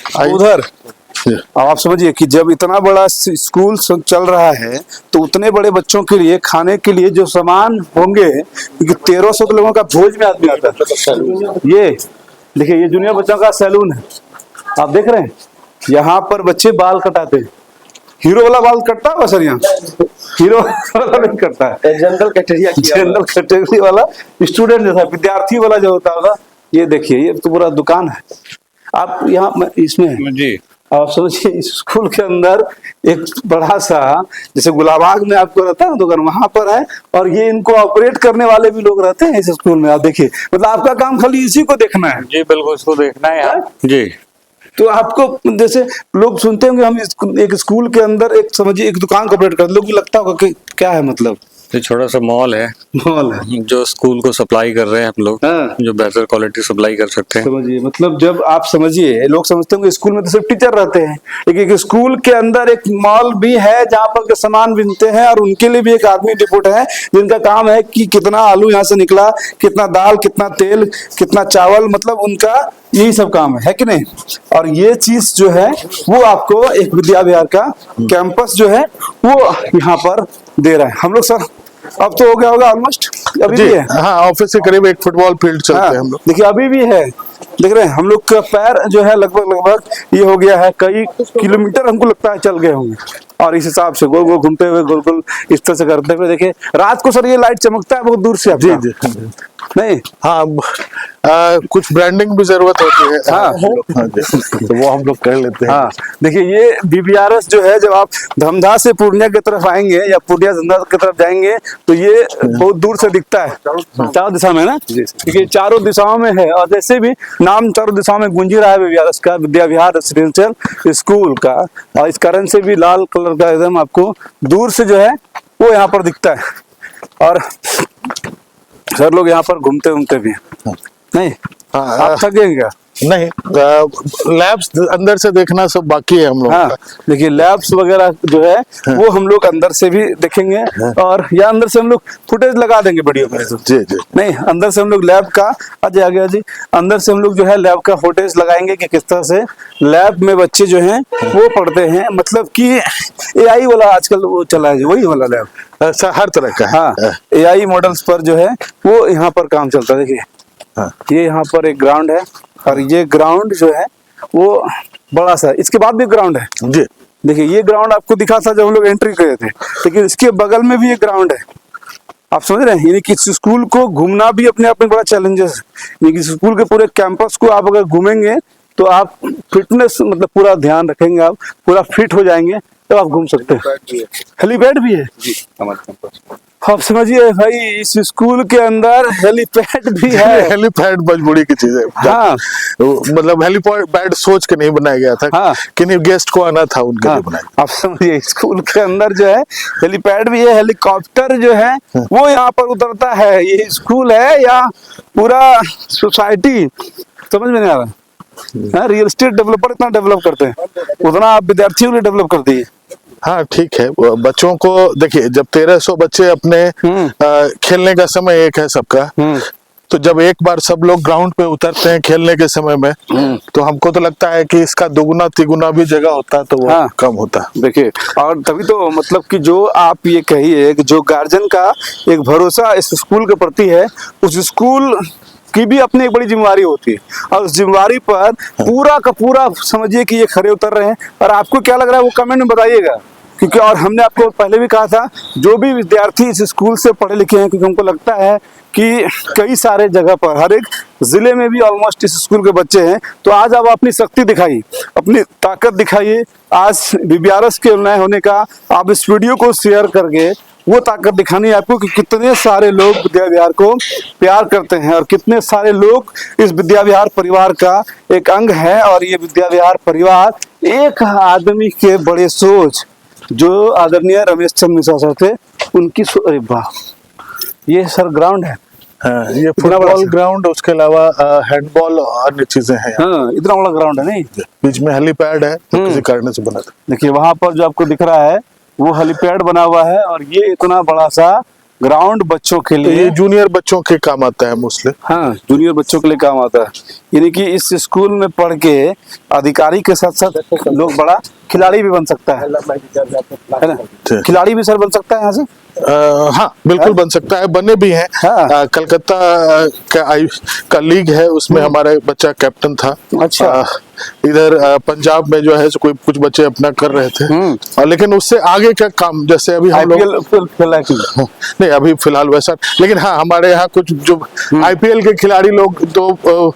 Speaker 1: हाँ, उधर अब आप समझिए कि जब इतना बड़ा स्कूल चल रहा है तो उतने बड़े बच्चों के लिए खाने के लिए जो सामान होंगे, क्योंकि 1300 लोगों का भोज में आदमी आता है। ये देखिए, ये जूनियर बच्चों का सैलून है, आप देख रहे हैं। यहाँ पर बच्चे बाल कटाते हैं, हीरो वाला बाल कटता है सर, यहाँ हीरो वाला नहीं कटता है,
Speaker 5: जनरल कैटेगरी
Speaker 1: जनरल कैटेगरी वाला, स्टूडेंट जैसा विद्यार्थी वाला जो होता होगा। ये देखिए, ये तो पूरा दुकान है। आप यहाँ इसमें
Speaker 6: जी,
Speaker 1: आप समझिए इस स्कूल के अंदर एक बड़ा सा, जैसे गुलाबाग में आपको रहता है ना दुकान, वहां पर है, और ये इनको ऑपरेट करने वाले भी लोग रहते हैं इस स्कूल में। आप देखिए, मतलब आपका काम खाली इसी को देखना है।
Speaker 6: जी बिल्कुल, इसको देखना है यार। जी,
Speaker 1: तो आपको जैसे लोग सुनते होंगे हम एक स्कूल के अंदर एक समझिए एक दुकान को ऑपरेट करते, लोग भी लगता होगा कि क्या है मतलब,
Speaker 6: ये छोटा सा मॉल है
Speaker 1: मॉल है।
Speaker 6: जो स्कूल को सप्लाई कर रहे हैं हम लोग,
Speaker 1: हाँ।
Speaker 6: जो बेहतर क्वालिटी सप्लाई कर सकते हैं।
Speaker 1: समझिए, मतलब जब आप समझिए, लोग समझते हैं कि स्कूल में तो सिर्फ टीचर रहते हैं, लेकिन एक स्कूल के अंदर एक मॉल भी है जहाँ पर के सामान बिकते हैं, और उनके लिए भी एक आदमी डिपुट है जिनका काम है कि कितना आलू यहाँ से निकला, कितना दाल, कितना तेल, कितना चावल, मतलब उनका यही सब काम है कि नहीं। और ये चीज जो है वो आपको एक विद्या विहार का कैंपस जो है वो यहाँ पर दे रहा है। हम लोग सर अब तो हो गया होगा ऑलमोस्ट, अभी
Speaker 2: जी
Speaker 1: भी है।
Speaker 2: हाँ, ऑफिस से करीब एक फुटबॉल फील्ड चलते
Speaker 1: हाँ,
Speaker 2: हैं हम लोग।
Speaker 1: देखिए अभी भी है, देख रहे हैं हम लोग का पैर जो है लगभग ये हो गया है, कई किलोमीटर हमको लगता है चल गए होंगे। और इस हिसाब से गोल गोल घूमते हुए, गोल गोल इस तरह से करते हुए, देखिए रात को सर ये लाइट चमकता है बहुत दूर से आपका।
Speaker 2: जी जी
Speaker 1: नहीं,
Speaker 2: हाँ, कुछ ब्रांडिंग भी जरूरत होती है।
Speaker 1: हाँ।
Speaker 2: हाँ जी, तो वो हम लोग कर लेते हैं।
Speaker 1: हाँ देखिए ये BBRS जो है, जब आप धमधा से पूर्णिया की तरफ आएंगे या पूर्णिया धमधा की तरफ जाएंगे तो ये बहुत दूर से दिखता है, चारों दिशा में ना, क्योंकि चारों दिशाओं में है। और जैसे भी नाम चारों दिशाओं में गूंज रहा है BBRS का, विद्या विहार रेसिडेंशियल स्कूल का, और इस कारण से भी लाल कलर का एकदम आपको दूर से जो है वो यहाँ पर दिखता है। और सर लोग यहाँ पर घूमते घूमते भी हैं। नहीं,
Speaker 2: हाँ,
Speaker 1: आप थकेंगे क्या?
Speaker 2: नहीं, लैब्स अंदर से देखना सब बाकी है हम लोग
Speaker 1: हाँ,
Speaker 2: का।
Speaker 1: देखिए लैब्स वगैरह जो है वो हम लोग अंदर से भी देखेंगे, और या अंदर से हम लोग फुटेज लगा देंगे वीडियो में।
Speaker 2: जी जी,
Speaker 1: नहीं, अंदर से हम लोग लैब का, अजय आ गया जी, अंदर से हम लोग जो है लैब का फुटेज लगाएंगे कि किस तरह से लैब में बच्चे जो हैं वो पढ़ते हैं, मतलब कि AI वाला आजकल वो चला है, वही वाला लैब।
Speaker 2: ऐसा हर तरह का है।
Speaker 1: हाँ, AI मॉडल्स पर जो है वो यहाँ पर काम चलता है। देखिए
Speaker 2: हाँ।
Speaker 1: ये यहाँ पर एक ग्राउंड है, और ये ग्राउंड जो है वो बड़ा सा, इसके बाद भी ग्राउंड है।
Speaker 2: जी,
Speaker 1: देखिए ये ग्राउंड आपको दिखा था जब हम लोग एंट्री करे थे, लेकिन इसके बगल में भी एक ग्राउंड है। आप समझ रहे हैं, यानी कि स्कूल को घूमना भी अपने आप में बड़ा चैलेंजेस है। यानी कि स्कूल के पूरे कैंपस को आप अगर घूमेंगे तो आप फिटनेस, मतलब पूरा ध्यान रखेंगे, आप पूरा फिट हो जाएंगे तो आप घूम सकते हैं। हेलीपैड भी है
Speaker 5: जी हमारे कैंपस।
Speaker 1: आप समझिए भाई, इस स्कूल के अंदर हेलीपैड भी है।
Speaker 2: हेलीपैड मजबूरी की चीज है।
Speaker 1: हाँ,
Speaker 2: मतलब हेलीपैड सोच के नहीं बनाया गया था।
Speaker 1: हाँ।
Speaker 2: किन्हीं गेस्ट को आना था उनके लिए
Speaker 1: हाँ,
Speaker 2: बनाया।
Speaker 1: आप समझिए स्कूल के अंदर जो है हेलीपैड भी है, हेलीकॉप्टर जो है वो यहाँ पर उतरता है। ये स्कूल है या पूरा सोसाइटी, समझ में नहीं आ रहा। रियल एस्टेट डेवलपर इतना डेवलप करते हैं, उतना आप विद्यार्थियों ने डेवलप कर दिए।
Speaker 2: हाँ ठीक है, वो बच्चों को देखिए, जब 1300 बच्चे अपने खेलने का समय एक है सबका, तो जब एक बार सब लोग ग्राउंड पे उतरते हैं खेलने के समय में, तो हमको तो लगता है कि इसका दुगुना तिगुना भी जगह होता तो वो
Speaker 1: हाँ।
Speaker 2: कम होता।
Speaker 1: देखिए, और तभी तो मतलब कि जो आप ये कहिए कि जो गार्जियन का एक भरोसा इस स्कूल के प्रति है, उस स्कूल की भी अपनी एक बड़ी जिम्मेवारी होती है, और उस जिम्मेवारी पर पूरा का पूरा समझिए कि ये खरे उतर रहे हैं। और आपको क्या लग रहा है वो कमेंट में बताइएगा, क्योंकि और हमने आपको पहले भी कहा था, जो भी विद्यार्थी इस स्कूल से पढ़े लिखे हैं, क्योंकि हमको लगता है कि कई सारे जगह पर, हर एक जिले में भी ऑलमोस्ट इस स्कूल के बच्चे हैं, तो आज आप अपनी शक्ति दिखाइए, अपनी ताकत दिखाइए। आज BBRS के नए होने का आप इस वीडियो को शेयर करके वो ताकत दिखानी है आपको कि कितने सारे लोग विद्या विहार को प्यार करते हैं, और कितने सारे लोग इस विद्या विहार परिवार का एक अंग है। और ये विद्या विहार परिवार एक आदमी के बड़े सोच, जो आदरणीय रमेश चंद्र मिश्रा सर थे, उनकी अरे वाह, ये सर ग्राउंड है।
Speaker 2: हाँ, ये
Speaker 1: बड़ा
Speaker 2: फुटबॉल
Speaker 1: सा।
Speaker 2: ग्राउंड, उसके अलावा हैंडबॉल और अन्य चीजें हैं।
Speaker 1: हाँ, इतना बड़ा ग्राउंड है। नहीं,
Speaker 2: बीच में हेलीपैड है, तो किसी कारण से बना था।
Speaker 1: देखिए वहां पर जो आपको दिख रहा है वो हेलीपैड बना हुआ है, और ये इतना बड़ा सा ग्राउंड बच्चों के
Speaker 2: तो
Speaker 1: लिए,
Speaker 2: ये जूनियर बच्चों के काम आता है मोस्टली।
Speaker 1: हाँ, जूनियर बच्चों के लिए काम आता है। यानी कि इस स्कूल में पढ़ के अधिकारी के साथ साथ लोग बड़ा खिलाड़ी भी बन सकता है ना? खिलाड़ी भी सर बन सकता है यहाँ से।
Speaker 2: हाँ बिल्कुल बन सकता है, बने भी हैं।
Speaker 1: हाँ।
Speaker 2: कलकत्ता का लीग है, उसमें हमारा एक बच्चा कैप्टन था।
Speaker 1: अच्छा।
Speaker 2: इधर पंजाब में जो है सो कोई कुछ बच्चे अपना कर रहे थे, और लेकिन उससे आगे का काम, जैसे अभी हम लोग
Speaker 1: IPL खेला कि
Speaker 2: नहीं, अभी फिलहाल वैसा, लेकिन हाँ हमारे यहाँ कुछ जो IPL के खिलाड़ी लोग तो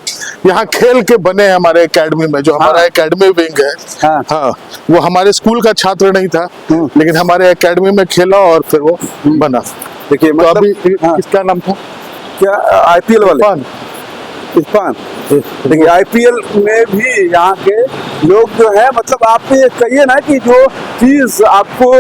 Speaker 2: यहाँ खेल के बने हैं हमारे एकेडमी में। जो हमारा एकेडमी विंग है,
Speaker 1: हाँ।
Speaker 2: हाँ, वो हमारे स्कूल का छात्र नहीं था, लेकिन हमारे एकेडमी में खेला और फिर वो बना।
Speaker 1: देखिए
Speaker 2: तो
Speaker 1: मतलब,
Speaker 2: अभी
Speaker 1: हाँ,
Speaker 2: किसका नाम था?
Speaker 1: क्या IPL वाले इरफान। देखिए IPL में भी यहाँ के लोग जो है, मतलब आप ये कहिए ना कि जो चीज आपको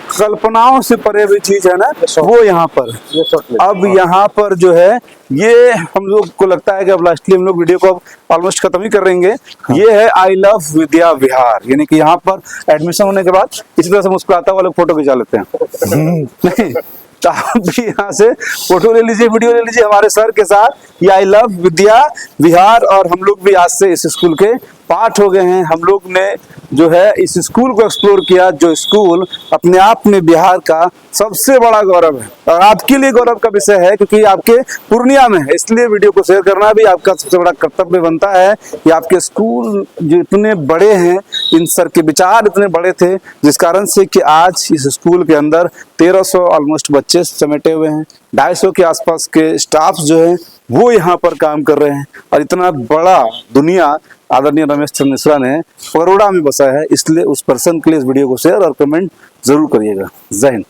Speaker 1: कल्पनाओं से परे हुई चीज है ना, वो यहाँ पर
Speaker 5: ये शॉर्ट में
Speaker 1: अब यहाँ पर जो है ये हम लोग को लगता है कि अब लास्टली हम लोग वीडियो को ऑलमोस्ट खत्म ही कर देंगे। ये है आई लव विद्या विहार, यानी कि यहाँ पर एडमिशन होने के बाद इसी तरह से मुस्कुराता हुआ लोग फोटो खिंचा लेते हैं। नहीं, तो आप भी यहाँ से फोटो ले लीजिए, वीडियो ले लीजिए हमारे सर के साथ। ये आई लव विद्या विहार, और हम लोग भी आज से इस स्कूल के पार्ट हो गए हैं। हम लोग ने जो है इस स्कूल को एक्सप्लोर किया, जो स्कूल अपने आप में बिहार का सबसे बड़ा गौरव है और आपके लिए गौरव का विषय है, क्योंकि आपके पूर्णिया में है। इसलिए वीडियो को शेयर करना भी आपका सबसे बड़ा कर्तव्य बनता है कि आपके स्कूल जो इतने बड़े हैं, इन सर के विचार इतने बड़े थे, जिस कारण से कि आज इस स्कूल के अंदर 1300 ऑलमोस्ट बच्चे समेटे हुए हैं। 250 के आसपास के स्टाफ जो है वो यहाँ पर काम कर रहे हैं, और इतना बड़ा दुनिया आदरणीय रमेश चंद्र मिश्रा ने बड़ौदा में बसा है। इसलिए उस पर्सन के लिए इस वीडियो को शेयर और कमेंट जरूर करिएगा। जय हिंद।